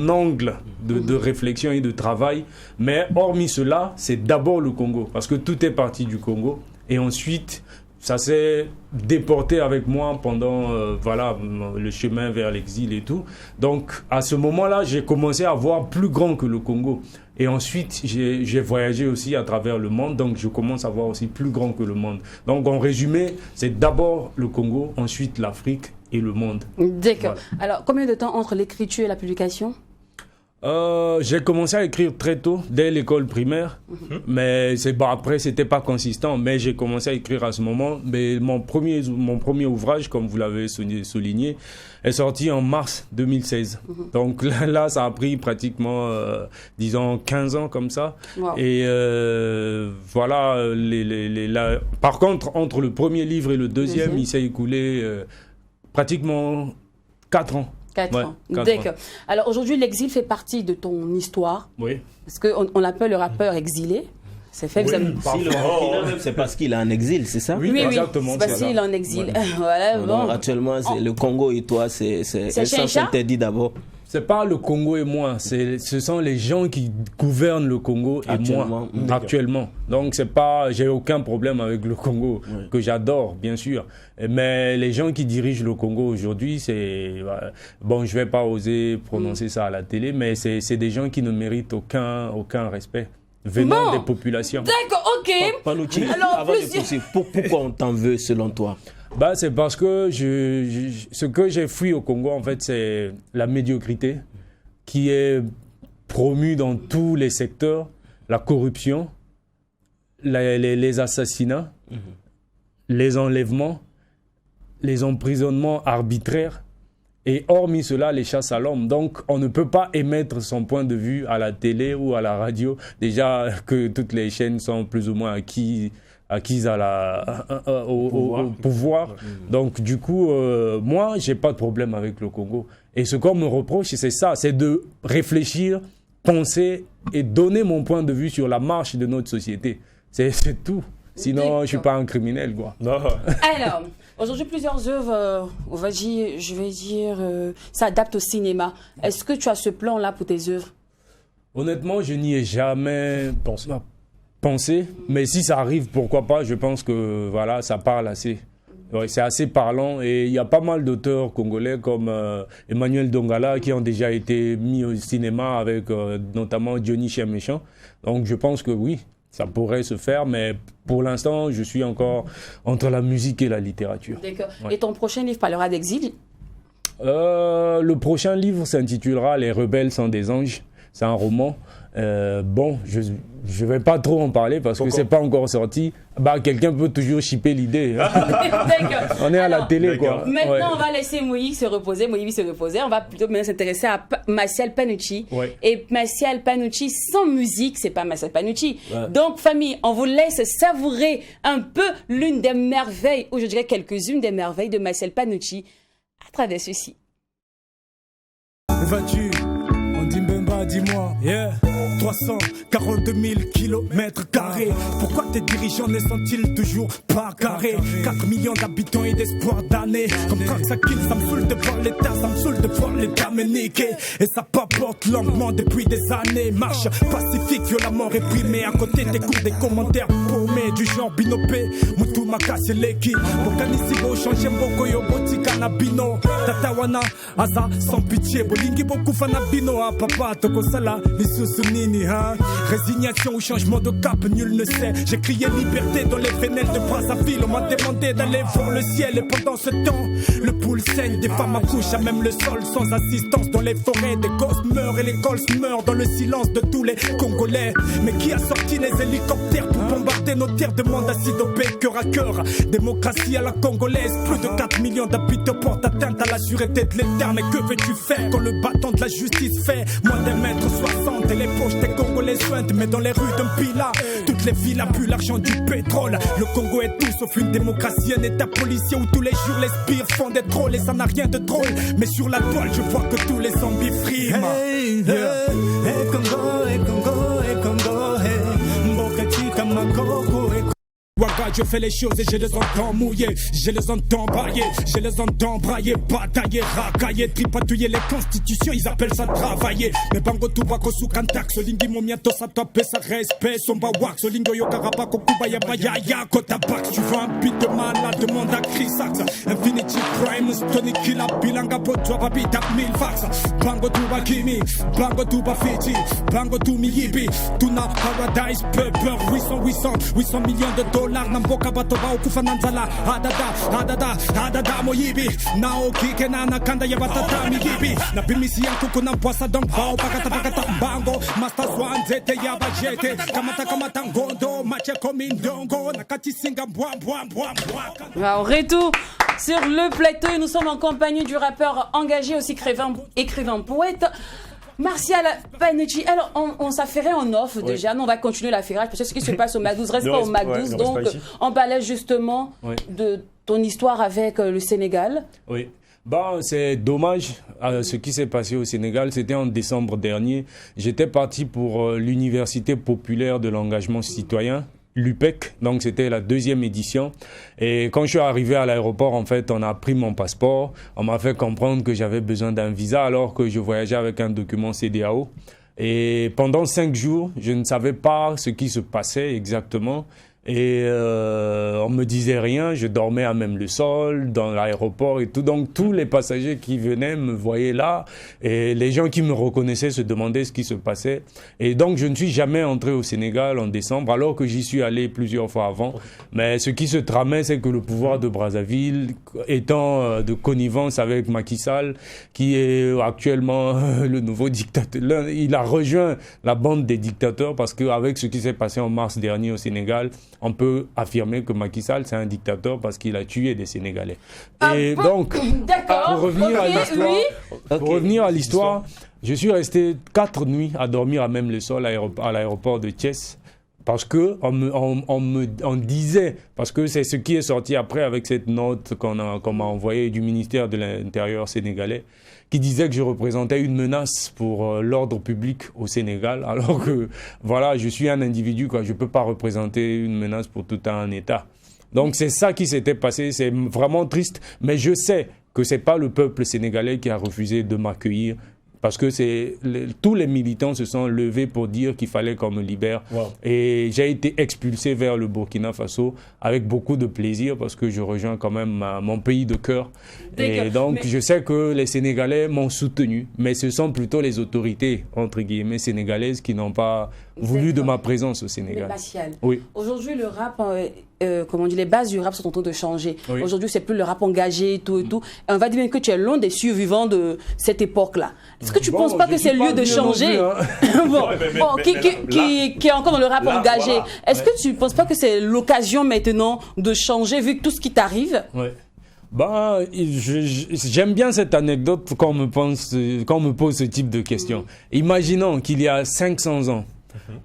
angle de réflexion et de travail. Mais hormis cela, c'est d'abord le Congo, parce que tout est parti du Congo. Et ensuite, ça s'est déporté avec moi pendant le chemin vers l'exil et tout. Donc, à ce moment-là, j'ai commencé à voir plus grand que le Congo. Et ensuite, j'ai voyagé aussi à travers le monde. Donc, je commence à voir aussi plus grand que le monde. Donc, en résumé, c'est d'abord le Congo, ensuite l'Afrique et le monde. D'accord. Voilà. Alors, combien de temps entre l'écriture et la publication ? J'ai commencé à écrire très tôt, dès l'école primaire, mais après c'était pas consistant, mais j'ai commencé à écrire à ce moment. Mais mon premier ouvrage, comme vous l'avez souligné, est sorti en mars 2016. Donc là, ça a pris pratiquement, disons, 15 ans comme ça. Wow. Et voilà, par contre, entre le premier livre et le deuxième, il s'est écoulé pratiquement 4 ans. 4 ans. D'accord. Alors aujourd'hui, l'exil fait partie de ton histoire. Oui. Parce qu'on l'appelle le rappeur exilé. C'est fait. C'est parce qu'il est en exil, c'est ça? Oui, exactement. C'est parce qu'il est en exil. Voilà. Bon. Actuellement, c'est le Congo et toi, c'est ça s'interdit d'abord. C'est pas le Congo et moi, ce sont les gens qui gouvernent le Congo et moi actuellement. Donc j'ai aucun problème avec le Congo, que j'adore bien sûr. Mais les gens qui dirigent le Congo aujourd'hui, je vais pas oser prononcer ça à la télé, mais c'est des gens qui ne méritent aucun respect venant des populations. D'accord, ok. Panucci, avant de pousser, pourquoi on t'en veut selon toi? C'est parce que ce que j'ai fui au Congo, en fait, c'est la médiocrité qui est promue dans tous les secteurs, la corruption, les assassinats, les enlèvements, les emprisonnements arbitraires, et hormis cela, les chasses à l'homme. Donc, on ne peut pas émettre son point de vue à la télé ou à la radio. Déjà que toutes les chaînes sont plus ou moins acquises au pouvoir. Donc, du coup, moi, j'ai pas de problème avec le Congo. Et ce qu'on me reproche, c'est ça, c'est de réfléchir, penser et donner mon point de vue sur la marche de notre société. C'est tout. Sinon, je suis pas un criminel, quoi. Non. Alors, aujourd'hui, plusieurs œuvres, je vais dire, s'adaptent au cinéma. Est-ce que tu as ce plan-là pour tes œuvres? Honnêtement, je n'y ai jamais pensé. Mais si ça arrive, pourquoi pas? Je pense que voilà, ça parle assez. Ouais, c'est assez parlant. Et il y a pas mal d'auteurs congolais comme Emmanuel Dongala qui ont déjà été mis au cinéma avec notamment Johnny Chien Méchant. Donc, je pense que oui. Ça pourrait se faire, mais pour l'instant, je suis encore entre la musique et la littérature. D'accord. Ouais. Et ton prochain livre parlera d'exil? Le prochain livre s'intitulera Les rebelles sont des anges. C'est un roman. Bon, je ne vais pas trop en parler parce que c'est pas encore sorti. Bah, quelqu'un peut toujours shipper l'idée. D'accord. On est à la télé, quoi. Maintenant, Ouais. on va laisser Moïse se reposer. On va plutôt maintenant s'intéresser à Martial Panucci. Ouais. Et Martial Panucci, sans musique, c'est pas Martial Panucci. Ouais. Donc, famille, on vous laisse savourer un peu l'une des merveilles, ou je dirais quelques-unes des merveilles de Martial Panucci à travers ceci. Vas-tu, on dit Mbemba, dis-moi, yeah. 342 000 kilomètres carrés. Pourquoi tes dirigeants ne sont-ils toujours pas carrés? 4 millions d'habitants et d'espoir d'années. Comme Traxakil, ça me saoule de voir l'État, ça me saoule de voir l'État me niquer. Et ça papote lentement depuis des années. Marche pacifique, violemment réprimée. À côté des cours, des commentaires paumés du genre Binopé, Moutou Makasi Leki. Bokanisibo, changer Mbokoyo, Botika Nabino. Tatawana, Aza, sans pitié. Bolingi Boku Fanabino, ah papa, Tokosala, Nisusunini, hein. Résignation ou changement de cap, nul ne sait. J'ai crié liberté dans les vénels de Brazzaville. On m'a demandé d'aller voir le ciel. Et pendant ce temps, le poule saigne. Des femmes accouchent à même le sol sans assistance. Dans les forêts, des gosses meurent et les gosses meurent dans le silence de tous les Congolais. Mais qui a sorti les hélicoptères pour bombarder nos terres? Demande à Sidopé, cœur à cœur. Démocratie à la congolaise. Plus de 4 millions d'habitants portent atteinte à la sûreté de l'État. Mais que veux-tu faire quand le bâton de la justice fait moins d'un mètre 60 et les poches des Congolais sointent? Mais dans les rues d'un Pila, toutes les villes puent l'argent du pétrole. Le Congo est tout sauf une démocratie, un état policier où tous les jours les spires font des trolls. Et ça n'a rien de drôle, mais sur la toile je vois que tous les zombies friment. Hey, yeah. Hey Congo, hey Congo, hey Congo, hey Mboka Chika Makoko, hey. Waga, je fais les choses et je les entends mouiller, je les entends brailler, je les entends brailler, batailler, racailler, tripatouiller les constitutions, ils appellent ça travailler. Mais bango tubako sous kantak, solingi momiato sa tope sa respect, somba wax, solingo yokaraba kokuba ya ya kotabak. Tu veux un beat de malade, demande à Chris Sax, Infinity Prime, Stony Killa, Bilanga Potwa, Babita, 1000 fax. Bango tuba Kimi, bango tuba Fiji, bango tu Miyibi, Tuna Paradise, Pepper, 800 millions de dollars. Namboka batoba okufananzala adada moyibi naoki kenana kanda ya batata migibi na bimisi yankuku na mpwasa donc bao pakata bango master swan zete ya bajete kamata ngondo mache komindongo nakati singa mbwa. Retour sur le plateau et nous sommes en compagnie du rappeur engagé, aussi écrivain poète, Martial Panucci. Alors, on s'affairait en off déjà. Nous, on va continuer l'affairage parce que ce qui se passe au Mac 12 reste pas au Mac 12. Donc, on parlait justement de ton histoire avec le Sénégal. Oui. Bon, c'est dommage ce qui s'est passé au Sénégal. C'était en décembre dernier. J'étais parti pour l'Université populaire de l'engagement citoyen, l'UPEC, donc c'était la 2e édition. Et quand je suis arrivé à l'aéroport, en fait, on a pris mon passeport. On m'a fait comprendre que j'avais besoin d'un visa alors que je voyageais avec un document CEDEAO. Et pendant 5 jours, je ne savais pas ce qui se passait exactement. Et on me disait rien, je dormais à même le sol, dans l'aéroport et tout. Donc tous les passagers qui venaient me voyaient là et les gens qui me reconnaissaient se demandaient ce qui se passait. Et donc je ne suis jamais entré au Sénégal en décembre alors que j'y suis allé plusieurs fois avant. Mais ce qui se tramait, c'est que le pouvoir de Brazzaville, étant de connivence avec Macky Sall, qui est actuellement le nouveau dictateur, il a rejoint la bande des dictateurs parce qu'avec ce qui s'est passé en mars dernier au Sénégal, on peut affirmer que Macky Sall, c'est un dictateur parce qu'il a tué des Sénégalais. Et donc, pour revenir à l'histoire, je suis resté 4 nuits à dormir à même le sol à l'aéroport de Thiès. Parce que on disait, parce que c'est ce qui est sorti après avec cette note qu'on m'a envoyée du ministère de l'Intérieur sénégalais, qui disait que je représentais une menace pour l'ordre public au Sénégal, alors que voilà, je suis un individu, quoi, je ne peux pas représenter une menace pour tout un État. Donc c'est ça qui s'était passé, c'est vraiment triste, mais je sais que ce n'est pas le peuple sénégalais qui a refusé de m'accueillir. Parce que tous les militants se sont levés pour dire qu'il fallait qu'on me libère. Wow. Et j'ai été expulsé vers le Burkina Faso avec beaucoup de plaisir parce que je rejoins quand même mon pays de cœur. Et donc, je sais que les Sénégalais m'ont soutenu, mais ce sont plutôt les autorités, entre guillemets, sénégalaises qui n'ont pas voulu de ma présence au Sénégal. Oui. Aujourd'hui, le rap, les bases du rap sont en train de changer. Oui. Aujourd'hui, c'est plus le rap engagé et tout et tout. Et on va dire même que tu es l'un des survivants de cette époque-là. Est-ce que tu ne penses pas que c'est le lieu de changer qui est encore dans le rap engagé. Voilà. Est-ce que tu ne penses pas que c'est l'occasion maintenant de changer vu tout ce qui t'arrive? Bah, j'aime bien cette anecdote quand on me pose ce type de questions. Imaginons qu'il y a 500 ans,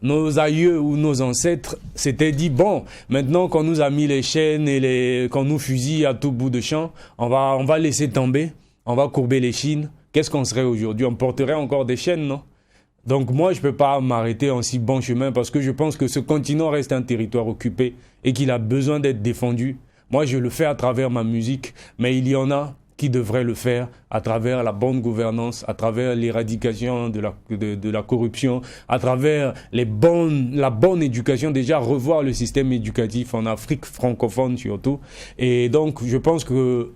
nos aïeux ou nos ancêtres s'étaient dit, bon, maintenant qu'on nous a mis les chaînes et qu'on nous fusille à tout bout de champ, on va laisser tomber, on va courber les chines. Qu'est-ce qu'on serait aujourd'hui? On porterait encore des chaînes, non? Donc moi, je ne peux pas m'arrêter en si bon chemin parce que je pense que ce continent reste un territoire occupé et qu'il a besoin d'être défendu. Moi, je le fais à travers ma musique, mais il y en a qui devraient le faire à travers la bonne gouvernance, à travers l'éradication de la corruption, à travers la bonne éducation, déjà revoir le système éducatif en Afrique francophone surtout. Et donc, je pense que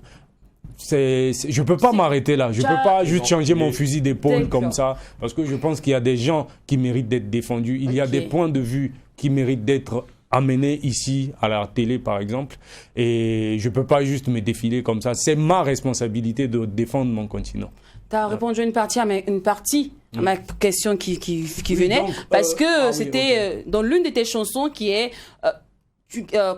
je peux pas m'arrêter là. Je peux pas juste changer mon fusil d'épaule comme ça, parce que je pense qu'il y a des gens qui méritent d'être défendus. Il y a des points de vue qui méritent d'être amenés ici à la télé par exemple, et je peux pas juste me défiler comme ça. C'est ma responsabilité de défendre mon continent. Tu as répondu à une partie à ma question qui venait, donc, parce que c'était dans l'une de tes chansons qui est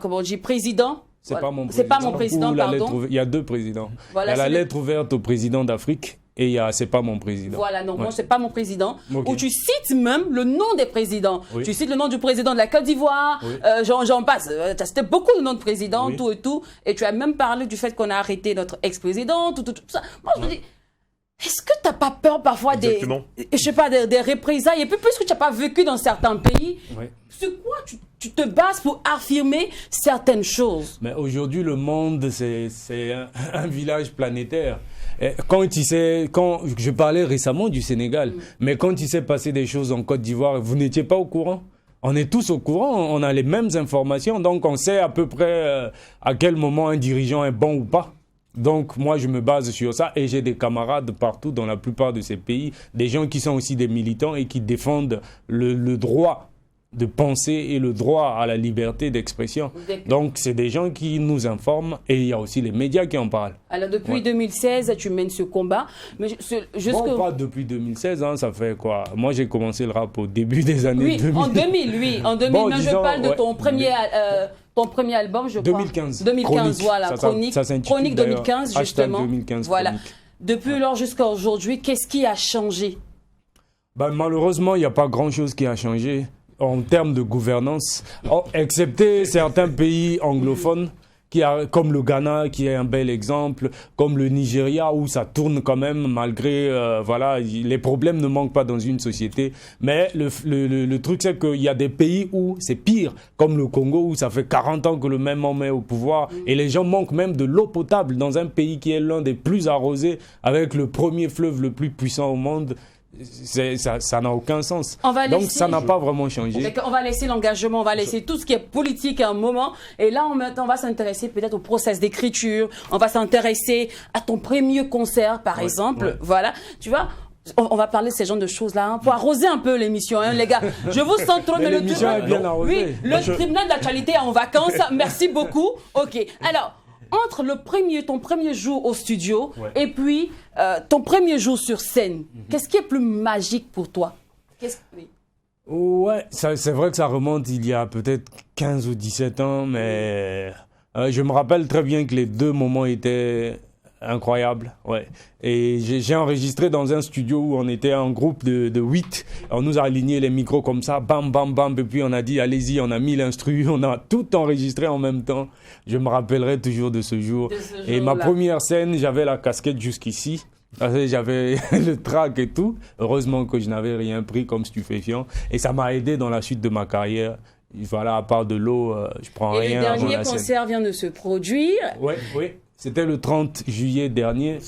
comment on dit, président. C'est pas mon président. C'est pas mon président, pardon. Il y a 2 présidents. Voilà, il y a la lettre ouverte au président d'Afrique et il y a c'est pas mon président. Voilà, non, moi c'est pas mon président. Okay. Où tu cites même le nom des présidents. Oui. Tu cites le nom du président de la Côte d'Ivoire, oui. J'en passe. Tu as cité beaucoup de noms de présidents, oui. tout et tout. Et tu as même parlé du fait qu'on a arrêté notre ex-président, tout ça. Moi je me dis, est-ce que tu n'as pas peur parfois des représailles? Et puis plus que tu n'as pas vécu dans certains pays, sur quoi tu te bases pour affirmer certaines choses? Mais aujourd'hui, le monde, c'est un village planétaire. Et quand je parlais récemment du Sénégal, mais quand il s'est passé des choses en Côte d'Ivoire, vous n'étiez pas au courant? On est tous au courant, on a les mêmes informations, donc on sait à peu près à quel moment un dirigeant est bon ou pas. Donc moi je me base sur ça et j'ai des camarades partout dans la plupart de ces pays, des gens qui sont aussi des militants et qui défendent le droit de penser et le droit à la liberté d'expression. Donc c'est des gens qui nous informent et il y a aussi les médias qui en parlent. Alors depuis 2016 tu mènes ce combat, mais pas depuis 2016, hein, ça fait quoi? Moi j'ai commencé le rap au début des années 2000. En 2000, bon, mais je parle de ton premier... ton premier album, je crois. 2015. 2015, Chronique. voilà. Chronique 2015, justement. 2015, voilà. Chronique. Depuis lors jusqu'à aujourd'hui, qu'est-ce qui a changé? Malheureusement, il n'y a pas grand-chose qui a changé en termes de gouvernance, excepté certains pays anglophones, comme le Ghana, qui est un bel exemple, comme le Nigeria, où ça tourne quand même, malgré, les problèmes ne manquent pas dans une société. Mais le truc, c'est qu'il y a des pays où c'est pire, comme le Congo, où ça fait 40 ans que le même homme est au pouvoir, et les gens manquent même de l'eau potable dans un pays qui est l'un des plus arrosés, avec le premier fleuve le plus puissant au monde. Ça n'a aucun sens. Donc ça n'a pas vraiment changé. On va laisser l'engagement, on va laisser tout ce qui est politique à un moment. Et là, on va s'intéresser peut-être au process d'écriture. On va s'intéresser à ton premier concert, par exemple. Voilà, tu vois. On va parler de ces genres de choses-là, hein, pour arroser un peu l'émission, hein, les gars. Je vous sens trop, mais l'émission est bien arrosée. Oui, le tribunal d'actualité est en vacances. Merci beaucoup. Ok, alors... Entre ton premier jour au studio et puis ton premier jour sur scène, qu'est-ce qui est plus magique pour toi? Ouais, c'est vrai que ça remonte il y a peut-être 15 ou 17 ans, mais je me rappelle très bien que les deux moments étaient incroyables. Ouais. Et j'ai enregistré dans un studio où on était en groupe de 8. On nous a aligné les micros comme ça, bam, bam, bam. Et puis on a dit, allez-y, on a mis l'instru, on a tout enregistré en même temps. Je me rappellerai toujours de ce jour. Et ma première scène, j'avais la casquette jusqu'ici. J'avais le track et tout. Heureusement que je n'avais rien pris comme stupéfiant. Et ça m'a aidé dans la suite de ma carrière. Voilà, à part de l'eau, je prends rien. Et le dernier concert vient de se produire. Oui, oui. C'était le 30 juillet dernier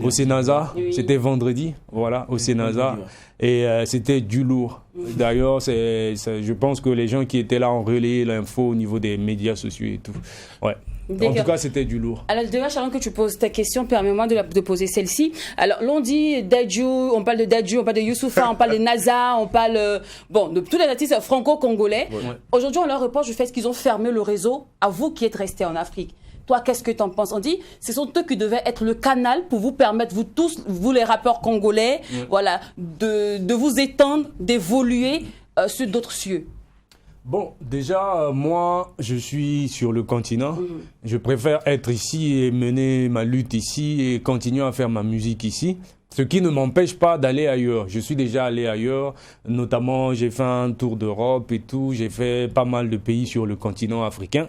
au Sénasa. Oui. C'était vendredi, voilà, au Sénasa. Et c'était du lourd. D'ailleurs, je pense que les gens qui étaient là ont relayé l'info au niveau des médias sociaux et tout. Ouais. En tout cas, c'était du lourd. Alors, déjà, avant que tu poses ta question, permets-moi de poser celle-ci. Alors, l'on dit Dadju, on parle de Dadju, on parle de Youssoupha, on parle de NASA, on parle de tous les artistes franco-congolais. Ouais. Aujourd'hui, on leur reproche du fait qu'ils ont fermé le réseau à vous qui êtes restés en Afrique. Toi, qu'est-ce que tu en penses? On dit, ce sont eux qui devaient être le canal pour vous permettre, vous tous, vous les rappeurs congolais, voilà, de vous étendre, d'évoluer sur d'autres cieux. Bon, déjà, moi, je suis sur le continent. Je préfère être ici et mener ma lutte ici et continuer à faire ma musique ici. Ce qui ne m'empêche pas d'aller ailleurs. Je suis déjà allé ailleurs, notamment j'ai fait un tour d'Europe et tout. J'ai fait pas mal de pays sur le continent africain.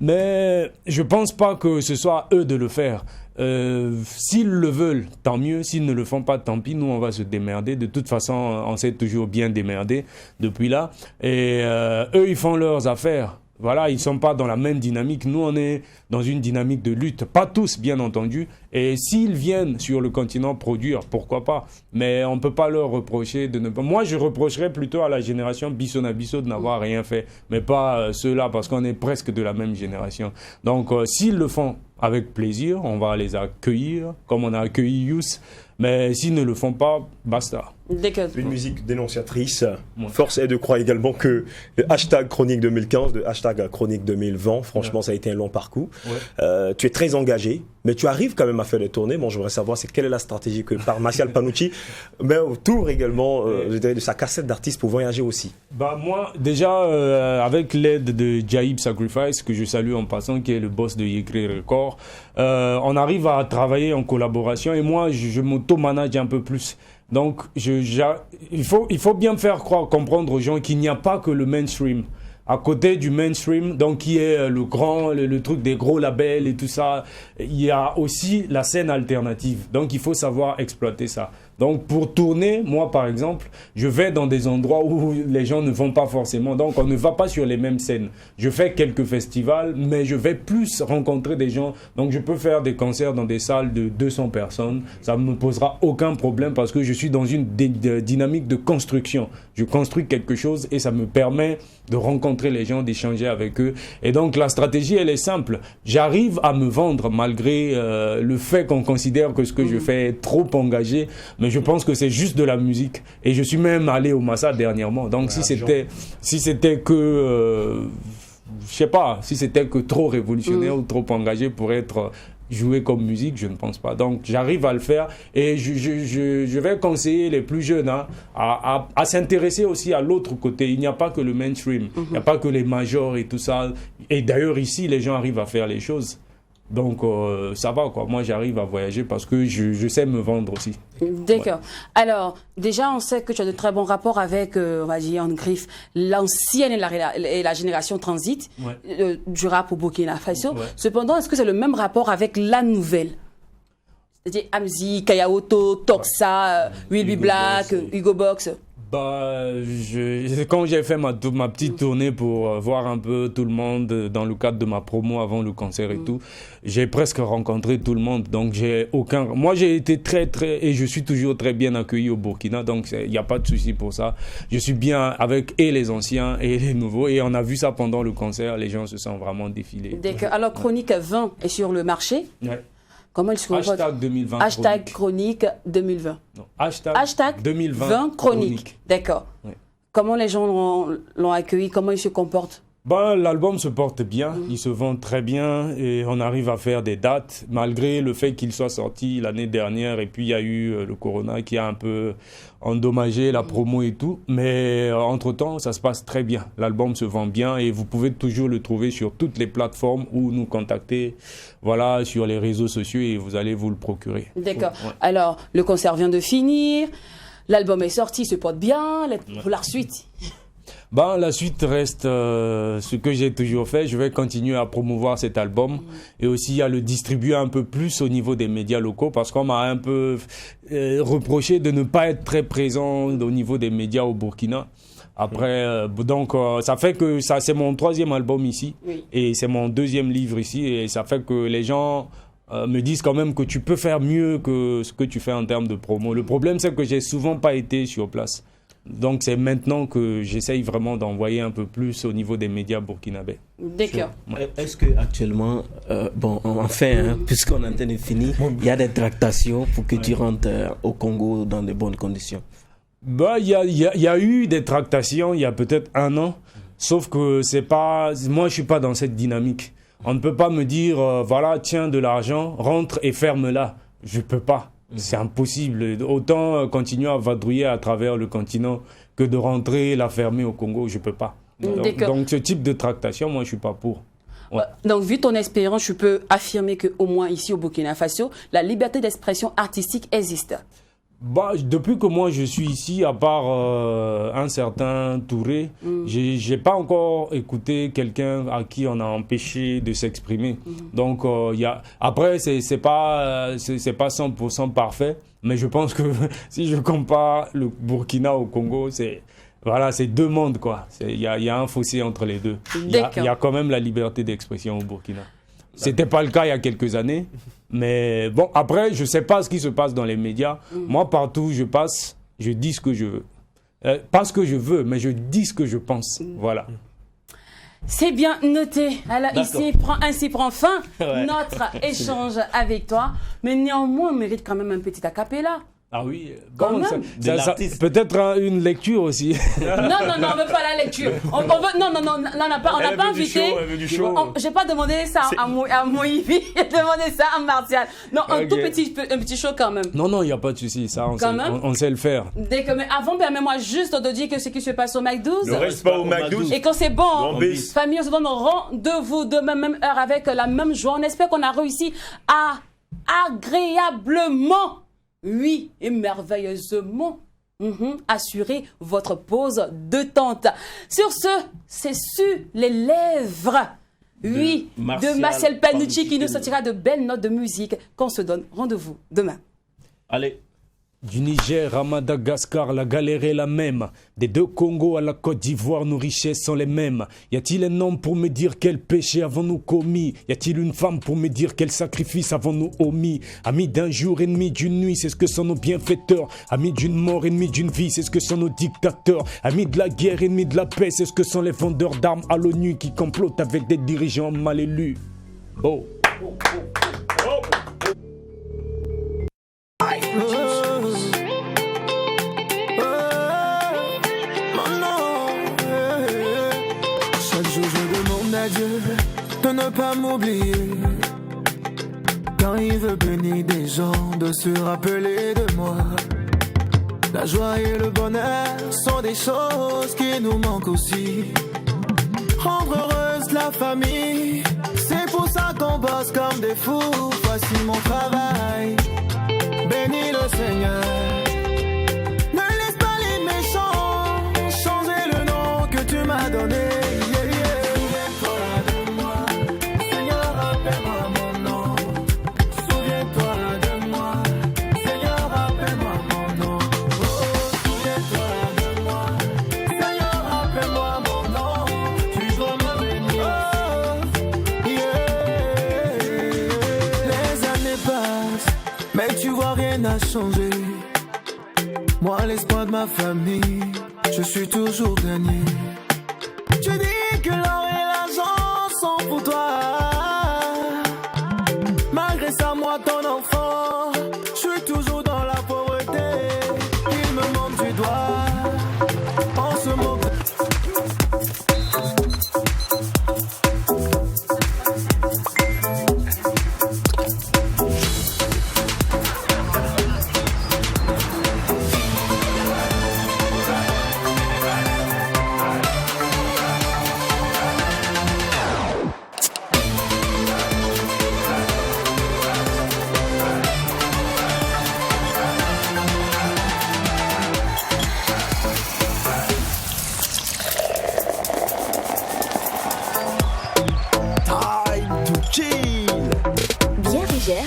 Mais je pense pas que ce soit à eux de le faire. S'ils le veulent, tant mieux. S'ils ne le font pas, tant pis. Nous, on va se démerder. De toute façon, on s'est toujours bien démerdé depuis là. Et eux, ils font leurs affaires. Voilà, ils ne sont pas dans la même dynamique. Nous, on est dans une dynamique de lutte. Pas tous, bien entendu. Et s'ils viennent sur le continent produire, pourquoi pas. Mais on ne peut pas leur reprocher de ne pas... Moi, je reprocherais plutôt à la génération Bissot de n'avoir rien fait. Mais pas ceux-là, parce qu'on est presque de la même génération. Donc, s'ils le font avec plaisir, on va les accueillir, comme on a accueilli Youss. Mais s'ils ne le font pas, basta. Une musique dénonciatrice. Force est de croire également que le hashtag Chronique 2015, le hashtag Chronique 2020, franchement, ça a été un long parcours. Tu es très engagé, mais tu arrives quand même à faire des tournées. Bon, je voudrais savoir, quelle est la stratégie que par Martial Panucci, mais autour également de sa cassette d'artiste pour voyager aussi. Bah moi, déjà, avec l'aide de Jaib Sacrifice, que je salue en passant, qui est le boss de Yekri Record, on arrive à travailler en collaboration et moi, je m'auto-manage un peu plus. Donc, il faut bien faire comprendre aux gens qu'il n'y a pas que le mainstream. À côté du mainstream, donc qui est le truc des gros labels et tout ça, il y a aussi la scène alternative. Donc, il faut savoir exploiter ça. Donc, pour tourner, moi, par exemple, je vais dans des endroits où les gens ne vont pas forcément. Donc, on ne va pas sur les mêmes scènes. Je fais quelques festivals, mais je vais plus rencontrer des gens. Donc, je peux faire des concerts dans des salles de 200 personnes. Ça ne me posera aucun problème parce que je suis dans une dynamique de construction. Je construis quelque chose et ça me permet de rencontrer les gens, d'échanger avec eux. Et donc, la stratégie, elle est simple. J'arrive à me vendre malgré le fait qu'on considère que ce que je fais est trop engagé. Mais je pense que c'est juste de la musique. Et je suis même allé au Massa dernièrement. Donc, si c'était que... je sais pas, si c'était que trop révolutionnaire ou trop engagé pour être joué comme musique, je ne pense pas. Donc, j'arrive à le faire et je vais conseiller les plus jeunes à s'intéresser aussi à l'autre côté. Il n'y a pas que le mainstream, il n'y a pas que les majors et tout ça. Et d'ailleurs, ici, les gens arrivent à faire les choses. Donc, ça va, quoi. Moi, j'arrive à voyager parce que je sais me vendre aussi. D'accord. Ouais. Alors, déjà, on sait que tu as de très bons rapports avec, on va dire, en griffe, l'ancienne et la génération transit du rap au Burkina Faso. Ouais. Cependant, est-ce que c'est le même rapport avec la nouvelle? C'est-à-dire Amzi, Kayaoto, Toxa, Will Be Black, Hugo Box. Bah, quand j'ai fait ma petite tournée pour voir un peu tout le monde dans le cadre de ma promo avant le concert et tout, j'ai presque rencontré tout le monde. Donc, moi, j'ai été et je suis toujours très bien accueilli au Burkina. Donc, il n'y a pas de souci pour ça. Je suis bien avec et les anciens et les nouveaux. Et on a vu ça pendant le concert. Les gens se sont vraiment défilés. D'accord. Alors, Chronique 20 est sur le marché. Ouais. Comment il se comporte? Hashtag 2020 Hashtag Chronique 2020. Non, hashtag 2020 Chronique. D'accord. Ouais. Comment les gens l'ont accueilli? Comment ils se comportent? L'album se porte bien, il se vend très bien et on arrive à faire des dates malgré le fait qu'il soit sorti l'année dernière et puis il y a eu le corona qui a un peu endommagé la promo et tout. Mais entre-temps, ça se passe très bien. L'album se vend bien et vous pouvez toujours le trouver sur toutes les plateformes ou nous contacter sur les réseaux sociaux et vous allez vous le procurer. D'accord. Ouais. Alors, le concert vient de finir, l'album est sorti, il se porte bien, pour la suite. La suite reste ce que j'ai toujours fait. Je vais continuer à promouvoir cet album et aussi à le distribuer un peu plus au niveau des médias locaux parce qu'on m'a un peu reproché de ne pas être très présent au niveau des médias au Burkina. Après, ça fait que c'est mon 3e album ici et c'est mon 2e livre ici et ça fait que les gens me disent quand même que tu peux faire mieux que ce que tu fais en termes de promo. Le problème, c'est que j'ai souvent pas été sur place. Donc, c'est maintenant que j'essaye vraiment d'envoyer un peu plus au niveau des médias burkinabés. D'accord. Est-ce qu'actuellement, puisqu'on a en train de finir, il y a des tractations pour que tu rentres au Congo dans de bonnes conditions? Il y a eu des tractations il y a peut-être 1 an, sauf que moi, je ne suis pas dans cette dynamique. On ne peut pas me dire, tiens de l'argent, rentre et ferme-la. Je ne peux pas. C'est impossible. Autant continuer à vadrouiller à travers le continent que de rentrer, la fermer au Congo. Je ne peux pas. Donc, ce type de tractation, moi, je ne suis pas pour. Ouais. Donc, vu ton expérience, je peux affirmer qu'au moins ici au Burkina Faso, la liberté d'expression artistique existe. Depuis que moi je suis ici, à part un certain Touré, j'ai pas encore écouté quelqu'un à qui on a empêché de s'exprimer. Donc après c'est pas 100% parfait, mais je pense que si je compare le Burkina au Congo, c'est 2 mondes quoi. Il y a un fossé entre les deux. Il y a quand même la liberté d'expression au Burkina. C'était pas le cas il y a quelques années. Mais après, je sais pas ce qui se passe dans les médias. Moi, partout où je passe, je dis ce que je veux. Pas ce que je veux, mais je dis ce que je pense. Voilà. C'est bien noté. Alors ainsi prend fin notre échange avec toi. Mais néanmoins, on mérite quand même un petit acapella. Ah oui, peut-être une lecture aussi. Non, on veut pas la lecture. On n'a pas invité. J'ai pas demandé ça à Moïvi, j'ai demandé ça à Martial. Non, un petit show quand même. Non, il n'y a pas de souci, ça, on sait le faire. Mais avant, permets-moi juste de dire que ce qui se passe au MAC12. Ne reste pas au MAC12. Et quand c'est bon, famille, on se donne rendez-vous demain, même heure, avec la même joie. On espère qu'on a réussi à agréablement. Oui, et merveilleusement assurer votre pause détente. Sur ce, c'est sur les lèvres, de Martial Panucci qui nous sortira de belles notes de musique qu'on se donne rendez-vous demain. Allez. Du Niger à Madagascar, la galère est la même. Des 2 Congos à la Côte d'Ivoire, nos richesses sont les mêmes. Y a-t-il un homme pour me dire quel péché avons-nous commis? Y a-t-il une femme pour me dire quel sacrifice avons-nous omis? Amis d'un jour, ennemis d'une nuit, c'est ce que sont nos bienfaiteurs. Amis d'une mort, ennemis d'une vie, c'est ce que sont nos dictateurs. Amis de la guerre, ennemis de la paix, c'est ce que sont les vendeurs d'armes à l'ONU qui complotent avec des dirigeants mal élus. Dieu de ne pas m'oublier. Quand il veut bénir des gens, de se rappeler de moi. La joie et le bonheur sont des choses qui nous manquent aussi. Rendre heureuse la famille, c'est pour ça qu'on bosse comme des fous. Voici mon travail, bénis le Seigneur. Ne laisse pas les méchants changer le nom que tu m'as donné. A changé. Moi, l'espoir de ma famille, je suis toujours gagné. Tu dis que l'or et l'argent sont pour toi. Malgré ça, moi, ton enfant, je suis toujours dans la pauvreté. Il me montre du doigt. On se moque.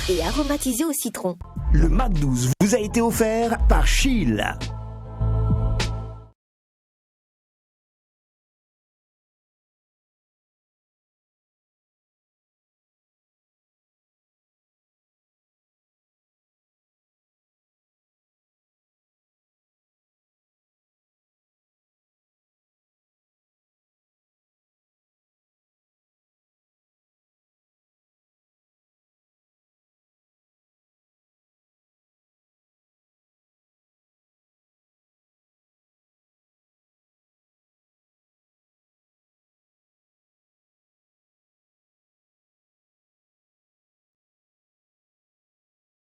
et aromatisé au citron. Le Mac 12 vous a été offert par Sheila.